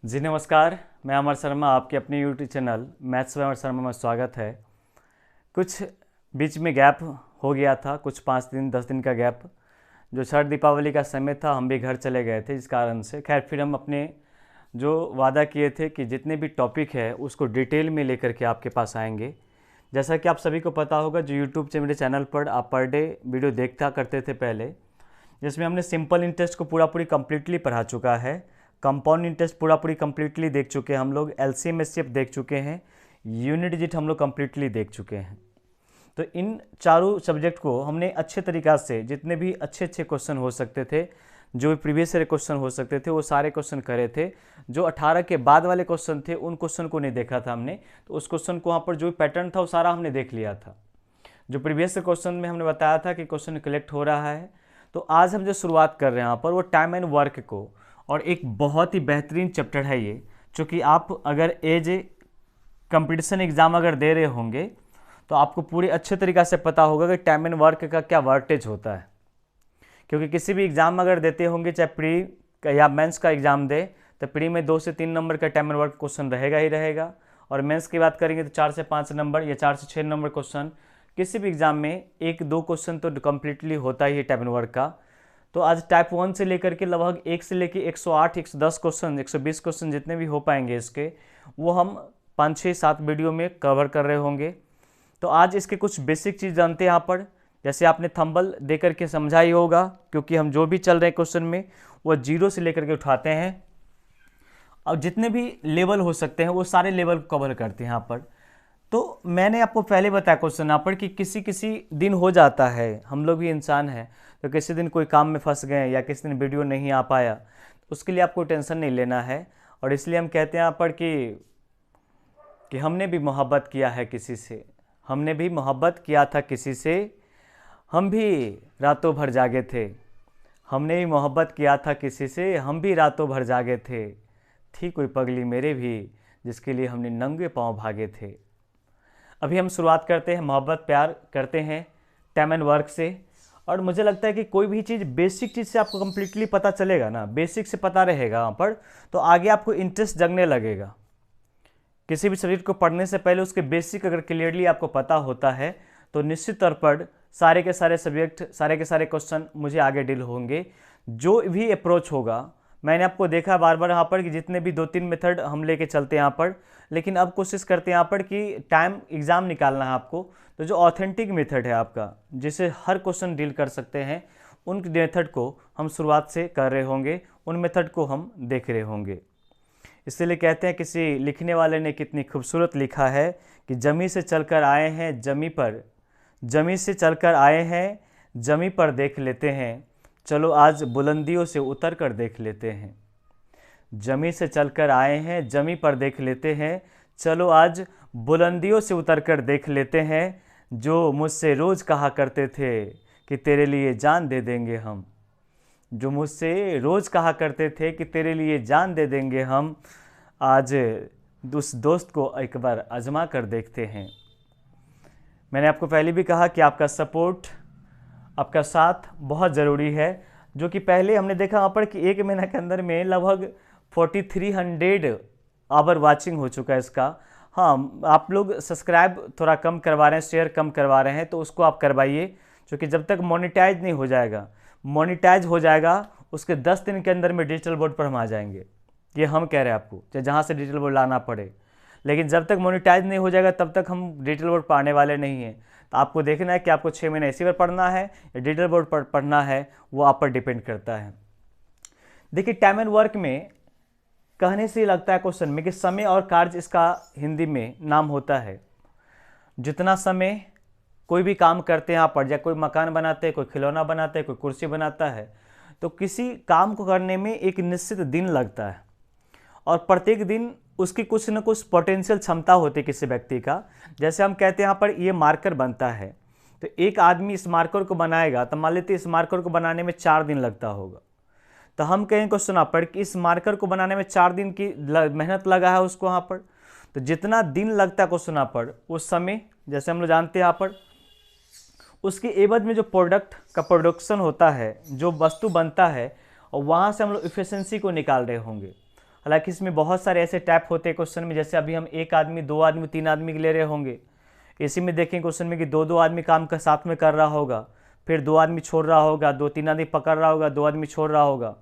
जी नमस्कार, मैं अमर शर्मा आपके अपने यूट्यूब चैनल मैथ्स में अमर शर्मा में स्वागत है। कुछ बीच में गैप हो गया था, कुछ 5 दिन 10 दिन का गैप। जो छठ दीपावली का समय था, हम भी घर चले गए थे, इस कारण से खैर फिर हम अपने जो वादा किए थे कि जितने भी टॉपिक है उसको डिटेल में लेकर के आपके पास आएंगे। जैसा कि आप सभी को पता होगा, जो यूट्यूब से मेरे चैनल पर आप पर डे वीडियो देखता करते थे पहले, जिसमें हमने सिंपल इंटरेस्ट को पूरा पूरी कम्प्लीटली पढ़ा चुका है, कंपाउंड इंटरेस्ट पूरा पूरी कम्प्लीटली देख चुके हैं हम लोग, एलसीएम एचसीएफ देख चुके हैं, यूनिट डिजिट हम लोग कम्प्लीटली देख चुके हैं। तो इन चारों सब्जेक्ट को हमने अच्छे तरीक़ा से, जितने भी अच्छे अच्छे क्वेश्चन हो सकते थे, जो भी प्रीवियस ईयर क्वेश्चन हो सकते थे, वो सारे क्वेश्चन करे थे। जो 18 के बाद वाले क्वेश्चन थे उन क्वेश्चन को नहीं देखा था हमने, तो उस क्वेश्चन को वहाँ पर जो पैटर्न था वो सारा हमने देख लिया था। जो प्रीवियस क्वेश्चन में हमने बताया था कि क्वेश्चन कलेक्ट हो रहा है, तो आज हम जो शुरुआत कर रहे हैं यहाँ पर वो टाइम एंड वर्क को, और एक बहुत ही बेहतरीन चैप्टर है ये, क्योंकि आप अगर एज ए कंपटीशन एग्ज़ाम अगर दे रहे होंगे तो आपको पूरे अच्छे तरीक़ा से पता होगा कि टाइम एंड वर्क का क्या वर्टेज होता है। क्योंकि किसी भी एग्ज़ाम अगर देते होंगे, चाहे प्री या मेंस का एग्ज़ाम दे, तो प्री में 2 से 3 नंबर का टाइम एंड वर्क क्वेश्चन रहेगा ही रहेगा, और मेंस की बात करेंगे तो 4 से 5 नंबर या 4 से 6 नंबर क्वेश्चन, किसी भी एग्ज़ाम में 1-2 क्वेश्चन तो कम्प्लीटली होता ही है टाइम एंड वर्क का। तो आज टाइप 1 से लेकर के लगभग 1 से लेकर 108, 110 क्वेश्चन, 120 क्वेश्चन जितने भी हो पाएंगे इसके, वो हम 5, 6, 7 वीडियो में कवर कर रहे होंगे। तो आज इसके कुछ बेसिक चीज़ जानते हैं यहाँ पर, जैसे आपने थंबल दे करके समझा ही होगा, क्योंकि हम जो भी चल रहे हैं क्वेश्चन में वो 0 से लेकर के उठाते हैं, और जितने भी लेवल हो सकते हैं वो सारे लेवल कवर करते हैं यहाँ पर। तो मैंने आपको पहले बताया क्वेश्चन यहाँ पर कि किसी किसी दिन हो जाता है, हम लोग भी इंसान हैं, तो किसी दिन कोई काम में फंस गए या किसी दिन वीडियो नहीं आ पाया, तो उसके लिए आपको टेंशन नहीं लेना है। और इसलिए हम कहते हैं यहाँ पर कि हमने भी मोहब्बत किया है किसी से, हमने भी मोहब्बत किया था किसी से, हम भी रातों भर जागे थे, हमने भी मोहब्बत किया था किसी से, हम भी रातों भर जागे थे, थी कोई पगली मेरे भी जिसके लिए हमने नंगे पाँव भागे थे। अभी हम शुरुआत करते हैं, मोहब्बत प्यार करते हैं टाइम एंड वर्क से। और मुझे लगता है कि कोई भी चीज़ बेसिक चीज़ से आपको कम्प्लीटली पता चलेगा ना, बेसिक से पता रहेगा वहाँ पर, तो आगे आपको इंटरेस्ट जगने लगेगा। किसी भी सब्जेक्ट को पढ़ने से पहले उसके बेसिक अगर क्लियरली आपको पता होता है, तो निश्चित तौर पर सारे के सारे सब्जेक्ट, सारे के सारे क्वेश्चन मुझे आगे डील होंगे। जो भी अप्रोच होगा, मैंने आपको देखा बार बार यहाँ पर कि जितने भी 2-3 मेथड हम लेके चलते हैं यहाँ पर, लेकिन अब कोशिश करते हैं यहाँ पर कि टाइम एग्ज़ाम निकालना है आपको, तो जो ऑथेंटिक मेथड है आपका, जिसे हर क्वेश्चन डील कर सकते हैं, उन मेथड को हम शुरुआत से कर रहे होंगे, उन मेथड को हम देख रहे होंगे। इसीलिए कहते हैं, किसी लिखने वाले ने कितनी खूबसूरत लिखा है कि जमी से चलकर आए हैं जमी पर, जमी से चलकर आए हैं जमी पर देख लेते हैं, चलो आज बुलंदियों से उतर कर देख लेते हैं। जमी से चलकर आए हैं जमी पर देख लेते हैं, चलो आज बुलंदियों से उतर कर देख लेते हैं। जो मुझसे रोज़ कहा करते थे कि तेरे लिए जान दे देंगे हम, जो मुझसे रोज़ कहा करते थे कि तेरे लिए जान दे देंगे हम, आज उस दोस्त को एक बार आजमा कर देखते हैं। मैंने आपको पहले भी कहा कि आपका सपोर्ट, आपका साथ बहुत ज़रूरी है, जो कि पहले हमने देखा वहाँ पर कि 1 महीना के अंदर में लगभग 4300 आवर वाचिंग हो चुका है इसका। हाँ, आप लोग सब्सक्राइब थोड़ा कम करवा रहे हैं, शेयर कम करवा रहे हैं, तो उसको आप करवाइए, क्योंकि जब तक मोनेटाइज नहीं हो जाएगा, मोनेटाइज हो जाएगा उसके 10 दिन के अंदर में डिजिटल बोर्ड पर हम आ जाएंगे। ये हम कह रहे हैं आपको, चाहे जहाँ से डिजिटल बोर्ड लाना पड़े, लेकिन जब तक मोनेटाइज नहीं हो जाएगा तब तक हम डिजिटल बोर्ड पर आने वाले नहीं हैं। तो आपको देखना है कि आपको 6 महीने इसी पर पढ़ना है या डिजिटल बोर्ड पर पढ़ना है, वो आप पर डिपेंड करता है। देखिए, टाइम एंड वर्क में कहने से ही लगता है क्वेश्चन में कि समय और कार्य इसका हिंदी में नाम होता है। जितना समय कोई भी काम करते हैं आप पर, या कोई मकान बनाते हैं, कोई खिलौना बनाते हैं, कोई कुर्सी बनाता है, तो किसी काम को करने में एक निश्चित दिन लगता है, और प्रत्येक दिन उसकी कुछ न कुछ पोटेंशियल क्षमता होती है किसी व्यक्ति का। जैसे हम कहते हैं यहाँ पर ये मार्कर बनता है, तो एक आदमी इस मार्कर को बनाएगा, तो मान लेते इस मार्कर को बनाने में 4 दिन लगता होगा, तो हम कहें क्वेश्चन यहाँ पर कि इस मार्कर को बनाने में 4 दिन की मेहनत लगा है उसको यहाँ पर, तो जितना दिन लगता है क्वेश्चन यहाँ पर, उस समय जैसे हम लोग जानते हैं यहाँ पर, उसके एवज में जो प्रोडक्ट का प्रोडक्शन होता है, जो वस्तु बनता है, और वहाँ से हम लोग इफिशिएंसी को निकाल रहे होंगे। हालांकि इसमें बहुत सारे ऐसे टैप होते हैं क्वेश्चन में, जैसे अभी हम 1 आदमी 2 आदमी 3 आदमी के ले रहे होंगे, इसी में देखें क्वेश्चन में कि 2-2 आदमी काम का साथ में कर रहा होगा, फिर 2 आदमी छोड़ रहा होगा, 2-3 आदमी पकड़ रहा होगा, 2 आदमी छोड़ रहा होगा,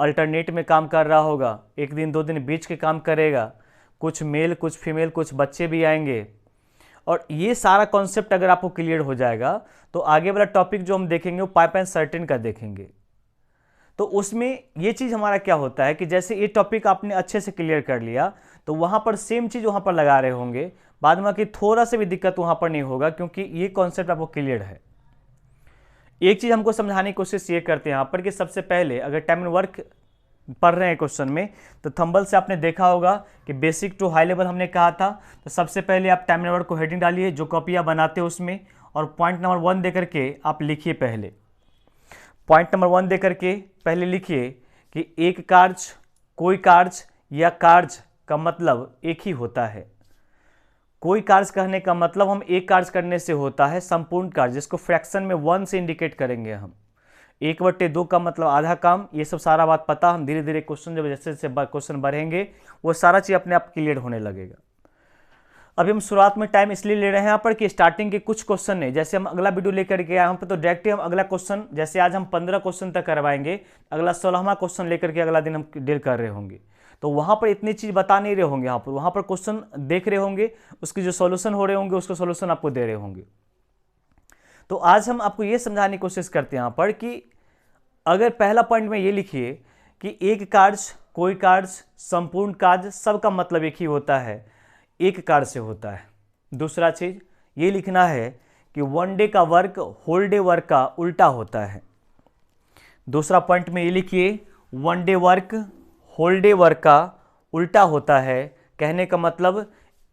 अल्टरनेट में काम कर रहा होगा, 1 दिन 2 दिन बीच के काम करेगा, कुछ मेल कुछ फीमेल कुछ बच्चे भी आएंगे। और ये सारा कॉन्सेप्ट अगर आपको क्लियर हो जाएगा तो आगे वाला टॉपिक जो हम देखेंगे वो पाइप एंड सर्टेन का देखेंगे। तो उसमें ये चीज़ हमारा क्या होता है कि जैसे ये टॉपिक आपने अच्छे से क्लियर कर लिया तो वहाँ पर सेम चीज़ वहाँ पर लगा रहे होंगे, बाद में कि थोड़ा सा भी दिक्कत वहाँ पर नहीं होगा, क्योंकि ये कॉन्सेप्ट आपको क्लियर है। एक चीज़ हमको समझाने की कोशिश ये करते हैं यहाँ पर कि सबसे पहले अगर टाइम एंड वर्क पढ़ रहे हैं क्वेश्चन में, तो थंबल से आपने देखा होगा कि बेसिक टू हाई लेवल हमने कहा था। तो सबसे पहले आप टाइम एंड वर्क को हेडिंग डालिए, जो कॉपी आप बनाते हो उसमें, और पॉइंट नंबर 1 दे करके आप लिखिए। पहले पॉइंट नंबर 1 दे करके पहले लिखिए कि एक कार्य, कोई कार्य या कार्य का मतलब एक ही होता है। कोई कार्य कहने का मतलब हम एक कार्य करने से होता है संपूर्ण कार्य, जिसको फ्रैक्शन में 1 से इंडिकेट करेंगे हम। 1/2 का मतलब आधा काम, ये सब सारा बात पता, हम धीरे धीरे क्वेश्चन जब जैसे जैसे क्वेश्चन बढ़ेंगे वो सारा चीज़ अपने आप क्लियर होने लगेगा। अभी हम शुरुआत में टाइम इसलिए ले रहे हैं यहाँ पर कि स्टार्टिंग के कुछ क्वेश्चन नहीं, जैसे हम अगला वीडियो लेकर के आए हम पे तो डायरेक्ट हम अगला क्वेश्चन, जैसे आज हम 15 क्वेश्चन तक करवाएंगे, अगला 16वां क्वेश्चन लेकर के अगला दिन हम डील कर रहे होंगे। तो वहाँ पर इतनी चीज़ बता नहीं रहे होंगे, वहाँ पर क्वेश्चन देख रहे होंगे, उसकी जो सॉल्यूशन हो रहे होंगे उसको सॉल्यूशन आपको दे रहे होंगे। तो आज हम आपको ये समझाने की कोशिश करते हैं यहाँ पर कि अगर पहला पॉइंट में ये लिखिए कि एक कार्य, कोई कार्य, संपूर्ण कार्य, सबका मतलब एक ही होता है, एक कार्य से होता है। दूसरा चीज़ ये लिखना है कि 1 डे का वर्क होल डे वर्क का उल्टा होता है। दूसरा पॉइंट में ये लिखिए 1 day work whole day work का उल्टा होता है, कहने का मतलब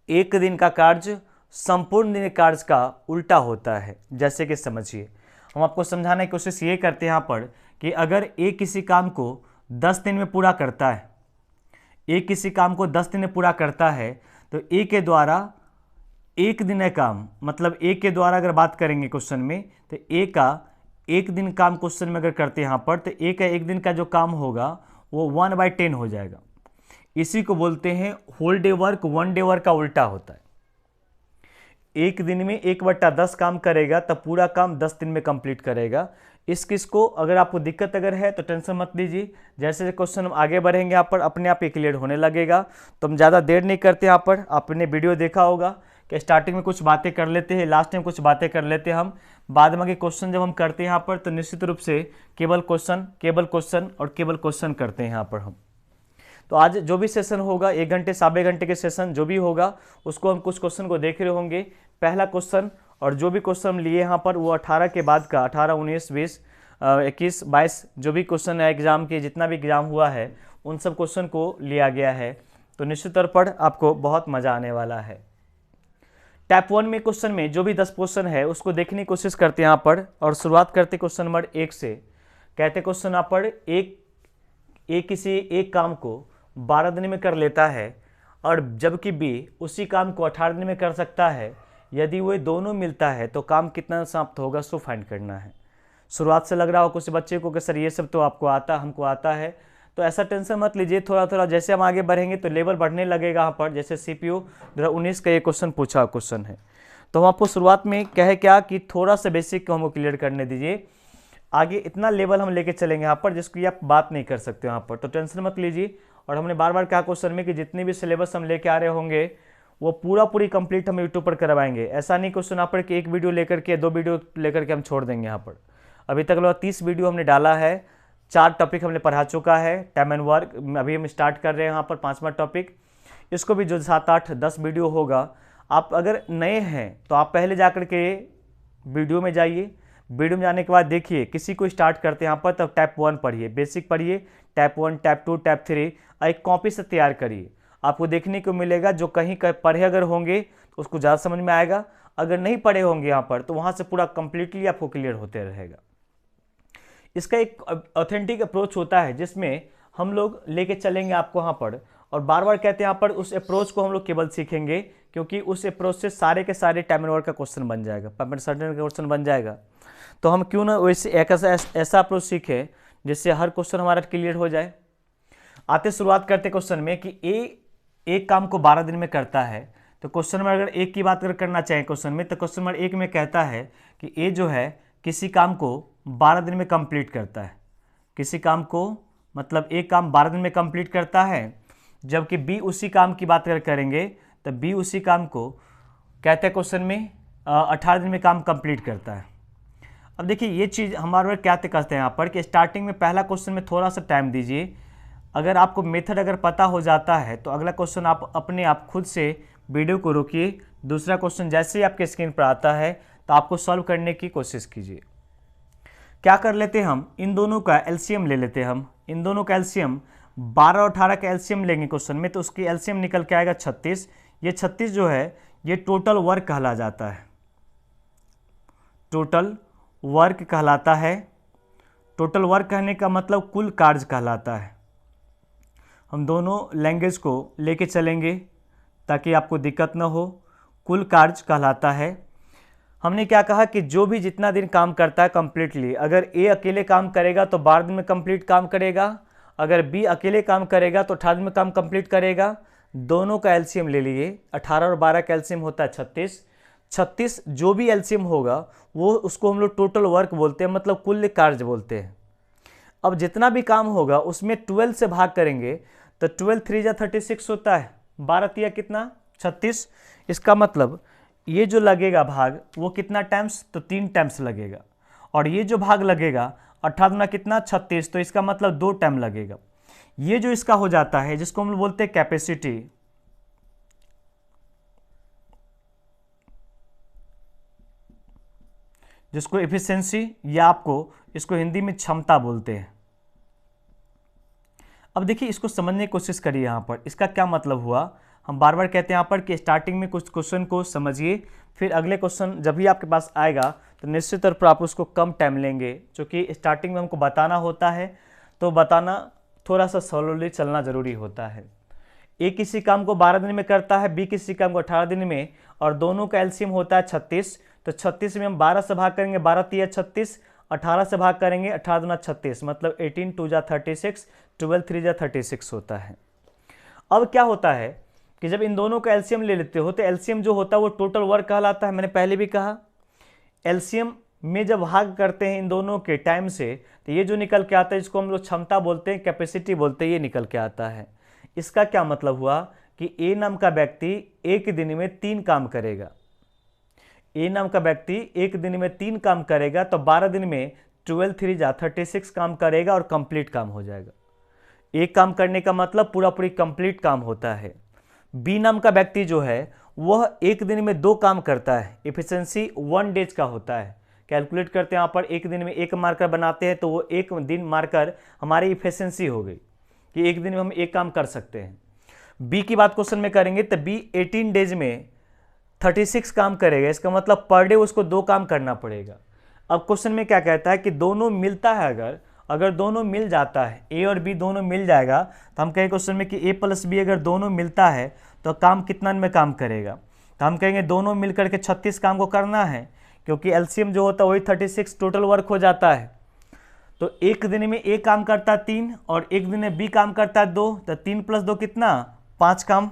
एक दिन का कार्य संपूर्ण दिन कार्य का उल्टा होता है। जैसे कि समझिए, हम आपको समझाने की कोशिश ये करते हैं यहाँ पर कि अगर एक किसी काम को 10 दिन में पूरा करता है, एक किसी काम को 10 दिन में पूरा करता है, तो ए के द्वारा एक दिन है काम, मतलब ए के द्वारा अगर बात करेंगे क्वेश्चन में, तो ए का एक दिन काम क्वेश्चन में अगर करते हैं यहाँ पर, तो ए का एक दिन का जो काम होगा वो 1/10 हो जाएगा। इसी को बोलते हैं whole day work 1 day work का उल्टा होता है। एक दिन में 1/10 काम करेगा तब पूरा काम 10 दिन में कंप्लीट करेगा। इसको अगर आपको दिक्कत अगर है तो टेंशन मत लीजिए, जैसे क्वेश्चन हम आगे बढ़ेंगे यहाँ पर अपने आप ही क्लियर होने लगेगा। तो हम ज़्यादा देर नहीं करते, यहाँ पर आपने वीडियो देखा होगा कि स्टार्टिंग में कुछ बातें कर लेते हैं, लास्ट में कुछ बातें कर लेते हैं हम, बाद में क्वेश्चन जब हम करते हैं यहाँ पर तो निश्चित रूप से केवल क्वेश्चन और केवल क्वेश्चन करते हैं यहाँ पर हम। तो आज जो भी सेशन होगा 1 घंटे 1.5 घंटे के सेशन जो भी होगा उसको हम कुछ क्वेश्चन को देख रहे होंगे। पहला क्वेश्चन और जो भी क्वेश्चन हम लिए यहाँ पर वो 18 के बाद का 18, 19, 20, 21, 22 जो भी क्वेश्चन है एग्जाम के, जितना भी एग्जाम हुआ है उन सब क्वेश्चन को लिया गया है। तो निश्चित तौर पर आपको बहुत मज़ा आने वाला है। टाइप 1 में क्वेश्चन में जो भी 10 क्वेश्चन है उसको देखने की कोशिश करते हैं यहाँ पर, और शुरुआत करते क्वेश्चन नंबर 1 से। कहते क्वेश्चन यहाँ पर किसी एक काम को 12 दिन में कर लेता है और जबकि बी उसी काम को 18 दिन में कर सकता है, यदि वो दोनों मिलता है तो काम कितना समाप्त होगा सो फाइंड करना है। शुरुआत से लग रहा हो कुछ बच्चे को कि सर ये सब तो आपको आता, हमको आता है, तो ऐसा टेंशन मत लीजिए। थोड़ा थोड़ा जैसे हम आगे बढ़ेंगे तो लेवल बढ़ने लगेगा। यहाँ पर जैसे CPU 2019 का ये क्वेश्चन पूछा क्वेश्चन है, तो हम आपको शुरुआत में कहे क्या कि थोड़ा सा बेसिक को हमको क्लियर करने दीजिए, आगे इतना लेवल हम लेके चलेंगे यहाँ पर जिसकी आप बात नहीं कर सकते यहाँ पर, तो टेंशन मत लीजिए। और हमने बार बार कहा क्वेश्चन में कि जितनी भी सिलेबस हम लेके आ रहे होंगे वो पूरी कंप्लीट हम यूट्यूब पर करवाएंगे। ऐसा नहीं क्वेश्चन यहाँ पर कि 1 वीडियो लेकर के 2 वीडियो लेकर के हम छोड़ देंगे। यहाँ पर अभी तक लगभग 30 वीडियो हमने डाला है, 4 टॉपिक हमने पढ़ा चुका है। टाइम एंड वर्क अभी हम स्टार्ट कर रहे हैं यहाँ पर 5वां टॉपिक, इसको भी जो 7, 8, 10 वीडियो होगा। आप अगर नए हैं तो आप पहले जाकर के वीडियो में जाइए, वीडियो में जाने के बाद देखिए किसी को स्टार्ट करते हैं यहाँ पर, तब टाइप 1 पढ़िए, बेसिक पढ़िए, टाइप 1, टाइप 2, टाइप 3 एक कॉपी से तैयार करिए। आपको देखने को मिलेगा जो कहीं पढ़े अगर होंगे तो उसको ज़्यादा समझ में आएगा, अगर नहीं पढ़े होंगे यहाँ पर तो वहाँ से पूरा कंप्लीटली आपको क्लियर होते रहेगा। इसका एक ऑथेंटिक अप्रोच होता है जिसमें हम लोग लेके चलेंगे आपको यहाँ पर, और बार बार कहते हैं यहाँ पर उस अप्रोच को हम लोग केवल सीखेंगे क्योंकि उस अप्रोच से सारे के सारे टाइम एंड वर्क का क्वेश्चन बन जाएगा, पेमेंट सर्टेन का क्वेश्चन बन जाएगा। तो हम क्यों ना वैसे एक ऐसा अप्रोच सीखें जिससे हर क्वेश्चन हमारा क्लियर हो जाए। आते शुरुआत करते क्वेश्चन में कि ए एक काम को 12 दिन में करता है। तो क्वेश्चन नंबर अगर एक की बात अगर करना चाहें क्वेश्चन में, तो क्वेश्चन नंबर एक में कहता है कि ए जो है किसी काम को 12 दिन में कंप्लीट करता है। किसी काम को मतलब एक काम 12 दिन में कंप्लीट करता है, जबकि बी उसी काम की बात अगर करेंगे तो बी उसी काम को कहते हैं क्वेश्चन में 18 दिन में काम कंप्लीट करता है। अब देखिए ये चीज़ हमारे क्या करते हैं यहाँ पर कि स्टार्टिंग में पहला क्वेश्चन में थोड़ा सा टाइम दीजिए। अगर आपको मेथड अगर पता हो जाता है तो अगला क्वेश्चन आप अपने आप खुद से वीडियो को रोकिए, दूसरा क्वेश्चन जैसे ही आपके स्क्रीन पर आता है तो आपको सॉल्व करने की कोशिश कीजिए। क्या कर लेते हैं हम, इन दोनों का एलसीएम ले लेते हैं। हम इन दोनों का एलसीएम 12 और 18 का एलसीएम लेंगे क्वेश्चन में, तो उसकी एलसीएम निकल के आएगा 36। ये 36 जो है ये टोटल वर्क कहला जाता है, टोटल वर्क कहलाता है। टोटल वर्क कहने का मतलब कुल कार्य कहलाता है। हम दोनों लैंग्वेज को लेके चलेंगे ताकि आपको दिक्कत ना हो। कुल कार्य कहलाता है। हमने क्या कहा कि जो भी जितना दिन काम करता है कंप्लीटली, अगर ए अकेले काम करेगा तो 12 दिन में कंप्लीट काम करेगा, अगर बी अकेले काम करेगा तो 18 दिन में काम कंप्लीट करेगा। दोनों का एलसीएम ले लिए, 18 और 12 का एलसीएम होता है 36। 36 जो भी एलसीएम होगा वो उसको हम लोग टोटल वर्क बोलते हैं, मतलब कुल कार्य बोलते हैं। अब जितना भी काम होगा उसमें 12 से भाग करेंगे तो 12 3 जा 36 होता है, 12 तिया कितना 36। इसका मतलब ये जो लगेगा भाग वो कितना टाइम्स, तो 3 टाइम्स लगेगा, और ये जो भाग लगेगा 18 दूना कितना 36, तो इसका मतलब 2 टाइम लगेगा। ये जो इसका हो जाता है जिसको हम लोग बोलते हैं कैपेसिटी, जिसको एफिशिएंसी या आपको इसको हिंदी में क्षमता बोलते हैं। अब देखिए इसको समझने की कोशिश करिए। यहाँ पर इसका क्या मतलब हुआ, हम बार बार कहते हैं यहाँ पर कि स्टार्टिंग में कुछ क्वेश्चन को समझिए, फिर अगले क्वेश्चन जब भी आपके पास आएगा तो निश्चित तौर पर आप उसको कम टाइम लेंगे, क्योंकि स्टार्टिंग में हमको बताना होता है तो बताना थोड़ा सा स्लोली चलना ज़रूरी होता है। ए किसी काम को 12 दिन में करता है, बी किसी काम को 18 दिन में, और दोनों का एलसीएम होता है 36। तो 36 में हम 12 से भाग करेंगे, 12 तिया 36, 18 से भाग करेंगे, 18 दूना 36, मतलब 18 2 जा 36, 12 3 जा 36 होता है। अब क्या होता है कि जब इन दोनों का एलसीएम ले लेते हो तो एलसीएम जो होता है वो टोटल वर्क कहलाता है। मैंने पहले भी कहा एलसीएम में जब भाग करते हैं इन दोनों के टाइम से तो ये जो निकल के आता है जिसको हम लोग क्षमता बोलते हैं, कैपेसिटी बोलते हैं, ये निकल के आता है। इसका क्या मतलब हुआ कि ए नाम का व्यक्ति एक दिन में 3 काम करेगा। ए नाम का व्यक्ति एक दिन में 3 काम करेगा तो 12 दिन में 12 3 जा 36 काम करेगा और कंप्लीट काम हो जाएगा। एक काम करने का मतलब पूरा पूरी कंप्लीट काम होता है। बी नाम का व्यक्ति जो है वह एक दिन में 2 काम करता है, एफिशिएंसी 1 डेज का होता है। कैलकुलेट करते हैं यहाँ पर एक दिन में 1 मार्कर बनाते हैं तो वो एक दिन मार्कर हमारी एफिशिएंसी हो गई कि एक दिन में हम 1 काम कर सकते हैं। बी की बात क्वेश्चन में करेंगे तो बी 18 डेज में 36 काम करेगा, इसका मतलब पर डे उसको 2 काम करना पड़ेगा। अब क्वेश्चन में क्या कहता है कि दोनों मिलता है, अगर दोनों मिल जाता है, ए और बी दोनों मिल जाएगा तो हम कहेंगे क्वेश्चन में कि ए प्लस बी अगर दोनों मिलता है तो काम कितना में काम करेगा, तो हम कहेंगे दोनों मिलकर के 36 काम को करना है, क्योंकि एलसीएम जो होता है वही 36 टोटल वर्क हो जाता है। तो एक दिन में ए काम करता है 3 और एक दिन में बी काम करता है 2, तो 3 + 2 कितना 5 काम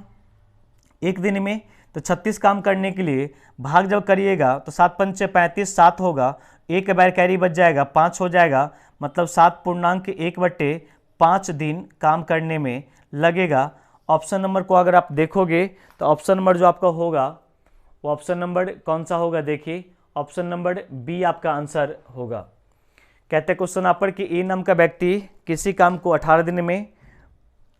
एक दिन में। तो 36 काम करने के लिए भाग जब करिएगा तो 7 पंचे 35, 7 होगा, एक बार कैरी बच जाएगा, 5 हो जाएगा, मतलब 7.1/5 दिन काम करने में लगेगा। ऑप्शन नंबर को अगर आप देखोगे तो ऑप्शन नंबर जो आपका होगा वो ऑप्शन नंबर कौन सा होगा, देखिए ऑप्शन नंबर बी आपका आंसर होगा। कहते हैं क्वेश्चन यहाँ पर कि ए नाम का व्यक्ति किसी काम को 18 दिन में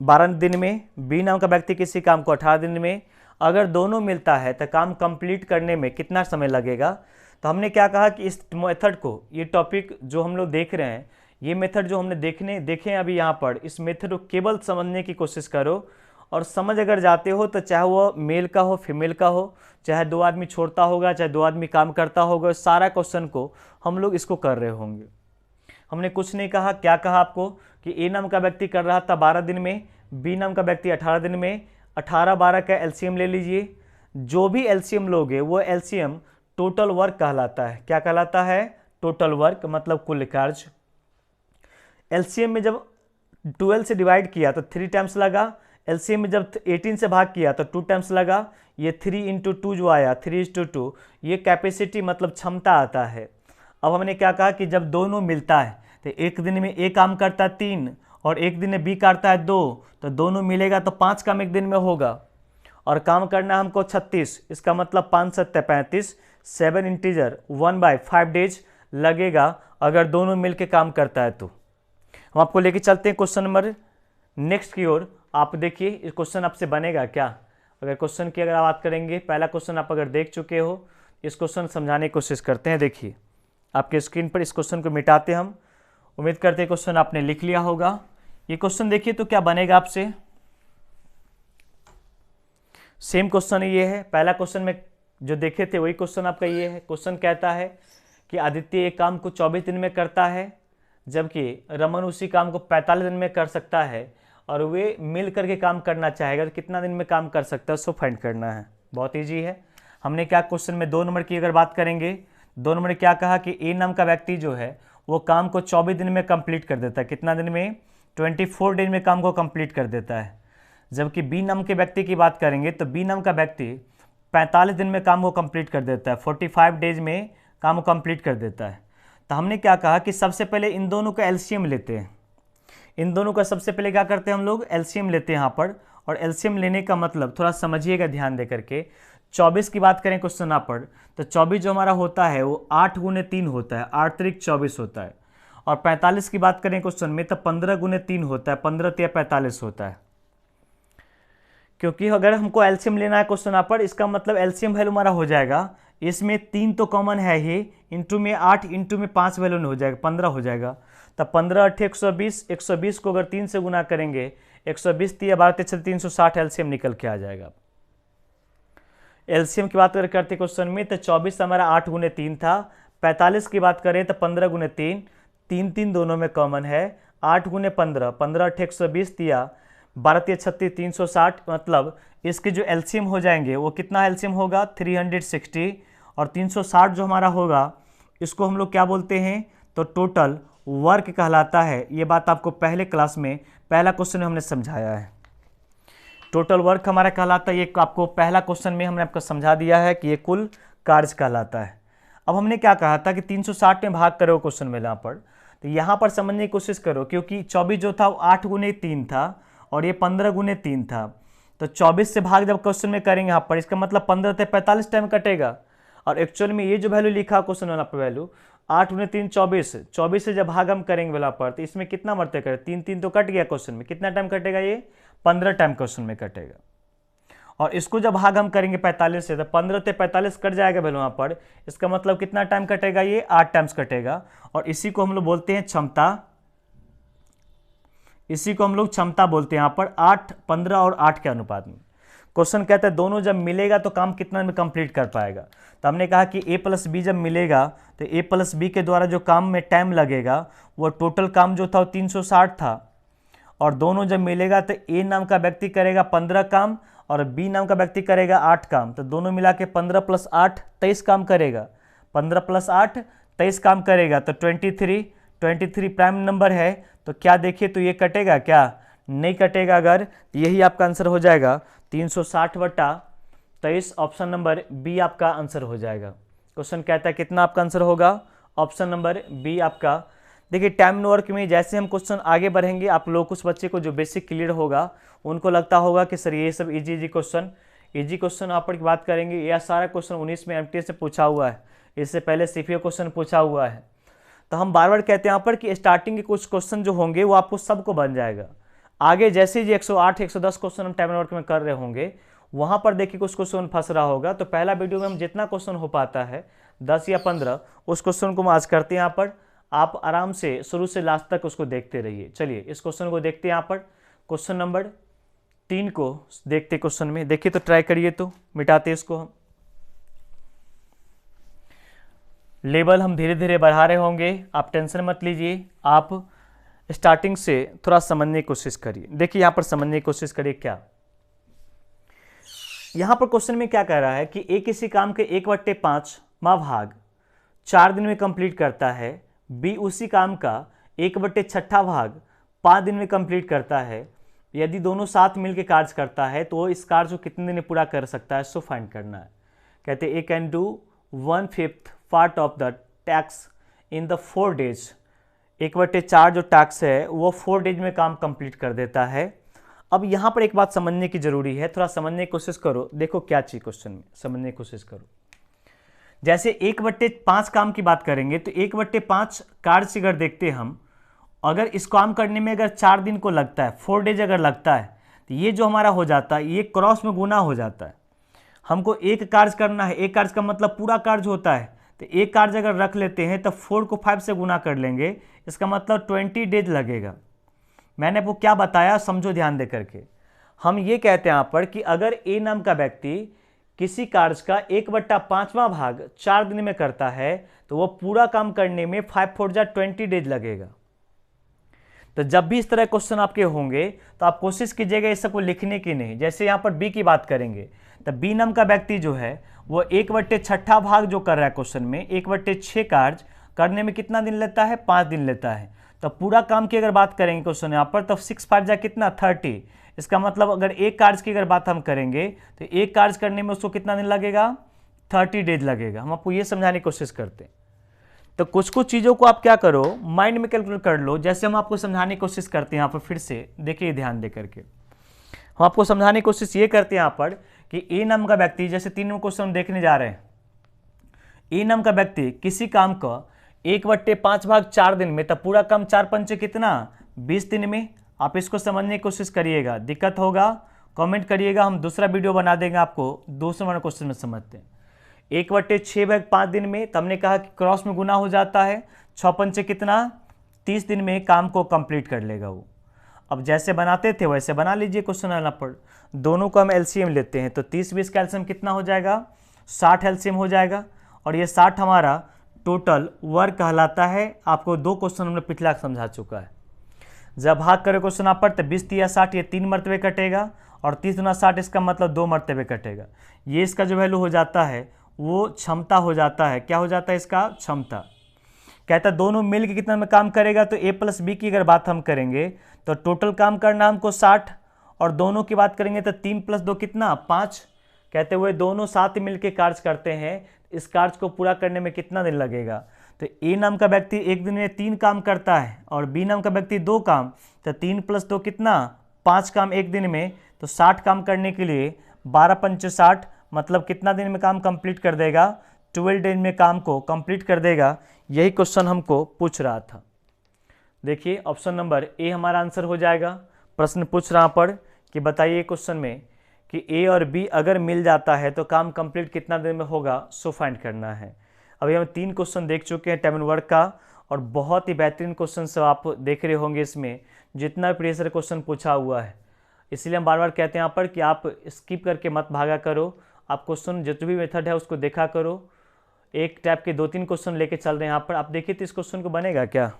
12 दिन में, बी नाम का व्यक्ति किसी काम को 18 दिन में, अगर दोनों मिलता है तो काम कंप्लीट करने में कितना समय लगेगा। तो हमने क्या कहा कि इस मेथड को, ये टॉपिक जो हम लोग देख रहे हैं, ये मेथड जो हमने देखे हैं अभी यहाँ पर, इस मेथड को केवल समझने की कोशिश करो, और समझ अगर जाते हो तो चाहे वो मेल का हो फीमेल का हो, चाहे 2 आदमी छोड़ता होगा चाहे 2 आदमी काम करता होगा, सारा क्वेश्चन को हम लोग इसको कर रहे होंगे। हमने कुछ नहीं कहा, क्या कहा आपको कि ए नाम का व्यक्ति कर रहा था 12 दिन में, बी नाम का व्यक्ति 18 दिन में, 18-12 का एलसीएम ले लीजिए। जो भी एलसीएम लोगे वो एलसीएम टोटल वर्क कहलाता है। क्या कहलाता है, टोटल वर्क, मतलब कुल कार्य। एलसीएम में जब 12 से डिवाइड किया तो 3 टाइम्स लगा, एलसीएम में जब 18 से भाग किया तो 2 टाइम्स लगा, ये 3 × 2 जो आया 3:2, ये कैपेसिटी मतलब क्षमता आता है। अब हमने क्या कहा कि जब दोनों मिलता है तो एक दिन में ए काम करता है 3 और एक दिन में बी करता है 2, तो दोनों मिलेगा तो 5 काम एक दिन में होगा और काम करना है हमको 36, इसका मतलब 5 × 7 = 35, 7 इंटीजर 1/5 डेज लगेगा अगर दोनों मिलके काम करता है। तो हम आपको लेके चलते हैं क्वेश्चन नंबर नेक्स्ट की ओर। आप देखिए इस क्वेश्चन आपसे बनेगा क्या। अगर क्वेश्चन की अगर आप बात करेंगे, पहला क्वेश्चन आप अगर देख चुके हो, इस क्वेश्चन समझाने की कोशिश करते हैं। देखिए आपके स्क्रीन पर इस क्वेश्चन को मिटाते हम, उम्मीद करते हैं क्वेश्चन आपने लिख लिया होगा। ये क्वेश्चन देखिए तो क्या बनेगा आपसे, सेम क्वेश्चन ये है, पहला क्वेश्चन में जो देखे थे वही क्वेश्चन आपका ये है। क्वेश्चन कहता है कि आदित्य एक काम को 24 दिन में करता है जबकि रमन उसी काम को 45 दिन में कर सकता है और वे मिल करके काम करना चाहेगा तो कितना दिन में काम कर सकता है, उसको फाइंड करना है। बहुत ईजी है। हमने क्या क्वेश्चन में 2 नंबर की अगर बात करेंगे, 2 नंबर क्या कहा कि ए नाम का व्यक्ति जो है वो काम को 24 दिन में कंप्लीट कर देता है। कितना दिन में? 24 दिन में काम को कंप्लीट कर देता है। जबकि बी नाम के व्यक्ति की बात करेंगे तो बी नाम का व्यक्ति 45 दिन में काम को कंप्लीट कर देता है, 45 डेज में काम को कंप्लीट कर देता है। तो हमने क्या कहा कि सबसे पहले इन दोनों का एलसीएम लेते हैं। इन दोनों का सबसे पहले क्या करते हैं हम लोग, एलसीएम लेते हैं यहाँ पर। और एलसीएम लेने का मतलब थोड़ा समझिएगा ध्यान दे करके। 24 की बात करें क्वेश्चन यहाँ पर तो 24 जो हमारा होता है वो 8 × 3 होता है, 8 × 24 होता है। और 45 की बात करें क्वेश्चन में तो 15 × 3 होता है, 15 × 3 = 45 होता है। क्योंकि अगर हमको एलसीएम लेना है क्वेश्चन यहाँ पर, इसका मतलब एलसीएम वैल्यू हमारा हो जाएगा, इसमें 3 तो कॉमन है ही, इंटू में 8, इंटू में 5 वैल्यू हो जाएगा, 15 हो जाएगा। तब 15 × 8 = 120, 120 को अगर 3 से गुना करेंगे 120 × 3 = 12 × 360 एलसीएम निकल के आ जाएगा। एलसीएम की बात अगर करते क्वेश्चन में तो 24 हमारा 8 × 3 था, 45 की बात करें तो 15 × 3, 3 दोनों में कॉमन है, 8 × 15, 15 × 8 = 120 दिया, 12 × 36 = 360, मतलब इसके जो एलसीएम हो जाएंगे वो कितना एलसीएम होगा 360, और 360 जो हमारा होगा इसको हम लोग क्या बोलते हैं तो टोटल वर्क कहलाता है। ये बात आपको पहले क्लास में पहला क्वेश्चन में हमने समझाया है। टोटल वर्क हमारा कहलाता है, ये आपको पहला क्वेश्चन में हमने आपको समझा दिया है कि ये कुल कार्य कहलाता है। अब हमने क्या कहा था कि 360 में भाग करो क्वेश्चन में यहाँ पर, तो यहाँ पर समझने की कोशिश करो क्योंकि 24 जो था वो 8 × 3 था और ये 15 × 3 था। तो 24 से भाग जब क्वेश्चन में करेंगे यहाँ पर, इसका मतलब 15 से 45 टाइम कटेगा। और एक्चुअल में ये जो वैल्यू लिखा क्वेश्चन वाला पर वैल्यू 8 × 3 24, 24 से जब भाग हम करेंगे वाला पर तो इसमें कितना मरते करें, 3 तो कट गया क्वेश्चन में, कितना टाइम कटेगा ये 15 टाइम क्वेश्चन में कटेगा। और इसको जब भाग हम करेंगे 45 से तो 15 से 45 कट जाएगा वैल्यू यहाँ पर, इसका मतलब कितना टाइम कटेगा ये 8 टाइम्स कटेगा। और इसी को हम लोग बोलते हैं क्षमता, इसी को हम लोग क्षमता बोलते हैं यहाँ पर 8, 15 और 8 के अनुपात में। क्वेश्चन कहता है दोनों जब मिलेगा तो काम कितना में कंप्लीट कर पाएगा। तो हमने कहा कि a + b जब मिलेगा तो a + b के द्वारा जो काम में टाइम लगेगा वो टोटल काम जो था वो 360 था, और दोनों जब मिलेगा तो a नाम का व्यक्ति करेगा 15 काम और b नाम का व्यक्ति करेगा 8 काम, तो दोनों मिला के 15 + 8 23 काम करेगा, 15 + 8 23 काम करेगा। तो 23 प्राइम नंबर है तो क्या देखिए तो ये कटेगा क्या, नहीं कटेगा। अगर यही आपका आंसर हो जाएगा 360/23, ऑप्शन नंबर बी आपका आंसर हो जाएगा। क्वेश्चन कहता है कितना आपका आंसर होगा, ऑप्शन नंबर बी आपका। देखिए टाइम वर्क में जैसे हम क्वेश्चन आगे बढ़ेंगे आप लोग कुछ बच्चे को जो बेसिक क्लियर होगा उनको लगता होगा कि सर ये सब इजी क्वेश्चन यहाँ पर की बात करेंगे, यह सारा क्वेश्चन 19 में एमटीएस से पूछा हुआ है, इससे पहले सीपीओ क्वेश्चन पूछा हुआ है। तो हम बार बार कहते हैं यहाँ पर कि स्टार्टिंग के कुछ क्वेश्चन जो होंगे वो आपको सबको बन जाएगा। आगे जैसे ही 108 110 क्वेश्चन हम टाइम वर्क में कर रहे होंगे वहाँ पर देखिए कुछ क्वेश्चन फंस रहा होगा। तो पहला वीडियो में हम जितना क्वेश्चन हो पाता है 10 या 15 उस क्वेश्चन को हम आज करते हैं यहाँ पर। आप आराम से शुरू से लास्ट तक उसको देखते रहिए। चलिए इस क्वेश्चन को देखते हैं यहाँ पर। क्वेश्चन नंबर 3 को देखते क्वेश्चन में, देखिए तो ट्राई करिए, तो मिटाते इसको हम। लेवल हम धीरे धीरे बढ़ा रहे होंगे, आप टेंशन मत लीजिए, आप स्टार्टिंग से थोड़ा समझने की कोशिश करिए। देखिए यहाँ पर समझने की कोशिश करिए क्या यहाँ पर क्वेश्चन में क्या कह रहा है कि ए किसी काम के 1/5वां भाग 4 दिन में कंप्लीट करता है, बी उसी काम का 1/6 भाग 5 दिन में कंप्लीट करता है, यदि दोनों साथ मिलकर कार्य करता है तो वो इस कार्य को कितने दिन में पूरा कर सकता है, सो फाइंड करना है। कहते A can do 1/5 part of the टैक्स इन द 4 डेज। 1/4 जो टैक्स है वो 4 डेज में काम कंप्लीट कर देता है। अब यहाँ पर एक बात समझने की जरूरी है, थोड़ा समझने की कोशिश करो, देखो क्या चीज क्वेश्चन में, समझने की कोशिश करो। जैसे 1/5 काम की बात करेंगे तो 1/5 कार्य से अगर देखते हैं हम, अगर इस काम करने में अगर 4 दिन को लगता है, 4 डेज अगर लगता है, तो ये जो हमारा हो जाता है ये क्रॉस में गुना हो जाता है। हमको एक कार्य करना है, एक कार्य का मतलब पूरा कार्य होता है, तो एक कार्य अगर रख लेते हैं तो 4 को 5 से गुना कर लेंगे, इसका मतलब 20 डेज लगेगा। मैंने आपको क्या बताया, समझो ध्यान दे करके। हम ये कहते हैं यहाँ पर कि अगर ए नाम का व्यक्ति किसी कार्य का 1/5वां भाग 4 दिन में करता है तो वो पूरा काम करने में 5×4 = 20 डेज लगेगा। तो जब भी इस तरह क्वेश्चन आपके होंगे तो आप कोशिश कीजिएगा इस सबको लिखने की नहीं। जैसे यहाँ पर बी की बात करेंगे तो बी नाम का व्यक्ति जो है वो 1/6 भाग जो कर रहा है क्वेश्चन में, 1/6 कार्य करने में कितना दिन लेता है, 5 दिन लेता है। तो पूरा काम की अगर बात करेंगे क्वेश्चन यहाँ पर तो 6×5 कितना 30। इसका मतलब अगर एक कार्य की अगर बात हम करेंगे तो एक कार्य करने में उसको कितना दिन लगेगा, 30 डेज लगेगा। हम आपको ये समझाने की कोशिश करते हैं। तो कुछ कुछ चीज़ों को आप क्या करो, माइंड में कैलकुलेट कर लो। जैसे हम आपको समझाने की कोशिश करते हैं यहाँ पर, फिर से देखिए ध्यान दे करके हम आपको समझाने की कोशिश ये करते हैं यहाँ पर कि ए नाम का व्यक्ति, जैसे 3 नंबर क्वेश्चन हम देखने जा रहे हैं। ए नाम का व्यक्ति किसी काम का 1/5 भाग 4 दिन में, तब पूरा काम 4×5 कितना 20 दिन में। आप इसको समझने की कोशिश करिएगा, दिक्कत होगा कमेंट करिएगा, हम दूसरा वीडियो बना देंगे आपको, दूसरे वाला क्वेश्चन में समझते हैं। 1/6 भाग 5 दिन में, तो हमने कहा कि क्रॉस में गुना हो जाता है, 6×5 कितना 30 दिन में काम को कंप्लीट कर लेगा वो। अब जैसे बनाते थे वैसे बना लीजिए क्वेश्चन वाला पर। दोनों को हम एलसीएम लेते हैं तो 30-20 का एलसीएम कितना हो जाएगा, 60 एलसीएम हो जाएगा। और ये 60 हमारा टोटल वर्क कहलाता है। आपको 2 क्वेश्चन हमने पिछला समझा चुका है। जब भाग करें क्वेश्चन आप पर तो 20 या 60 ये 3 मरतबे कटेगा और 30 × 60 इसका मतलब 2 मरतबे कटेगा। ये इसका जो वैल्यू हो जाता है वो क्षमता हो जाता है। क्या हो जाता है इसका, क्षमता। कहता है दोनों मिल के कितना में काम करेगा, तो ए प्लस बी की अगर बात हम करेंगे तो टोटल काम करना हमको 60 और दोनों की बात करेंगे तो 3 + 2 कितना 5। कहते हुए दोनों साथ मिल के कार्य करते हैं, इस कार्य को पूरा करने में कितना दिन लगेगा। तो ए नाम का व्यक्ति एक दिन में 3 काम करता है और बी नाम का व्यक्ति 2 काम, तो 3 + 2 कितना 5 काम एक दिन में। तो 60 काम करने के लिए 12×5 = 60, मतलब कितना दिन में काम कंप्लीट कर देगा, 12 डेज में काम को कंप्लीट कर देगा। यही क्वेश्चन हमको पूछ रहा था। देखिए ऑप्शन नंबर ए हमारा आंसर हो जाएगा। प्रश्न पूछ रहा पर कि बताइए क्वेश्चन में कि ए और बी अगर मिल जाता है तो काम कंप्लीट कितना दिन में होगा, सो फाइंड करना है। अभी हम 3 क्वेश्चन देख चुके हैं टेबल वर्क का और बहुत ही बेहतरीन क्वेश्चन सब आप देख रहे होंगे इसमें, जितना प्रेशर क्वेश्चन पूछा हुआ है। इसलिए हम बार बार कहते हैं यहाँ पर कि आप स्किप करके मत भागा करो, आप क्वेश्चन जितना भी मेथड है उसको देखा करो। एक टाइप के 2-3 क्वेश्चन लेके चल रहे हैं यहाँ पर। आप देखिए तो इस क्वेश्चन को बनेगा क्या,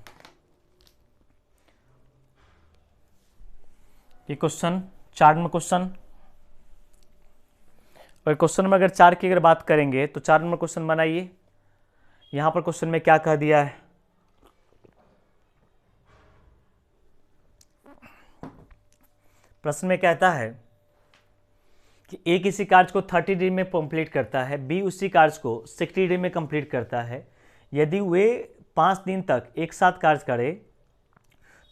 ये क्वेश्चन 4 नंबर क्वेश्चन। और क्वेश्चन नंबर अगर 4 की अगर बात करेंगे तो 4 नंबर क्वेश्चन बनाइए। यहाँ पर क्वेश्चन में क्या कह दिया है, प्रश्न में कहता है कि ए किसी कार्य को 30 दिन में कंप्लीट करता है, बी उसी कार्य को 60 दिन में कंप्लीट करता है। यदि वे 5 दिन तक एक साथ कार्य करे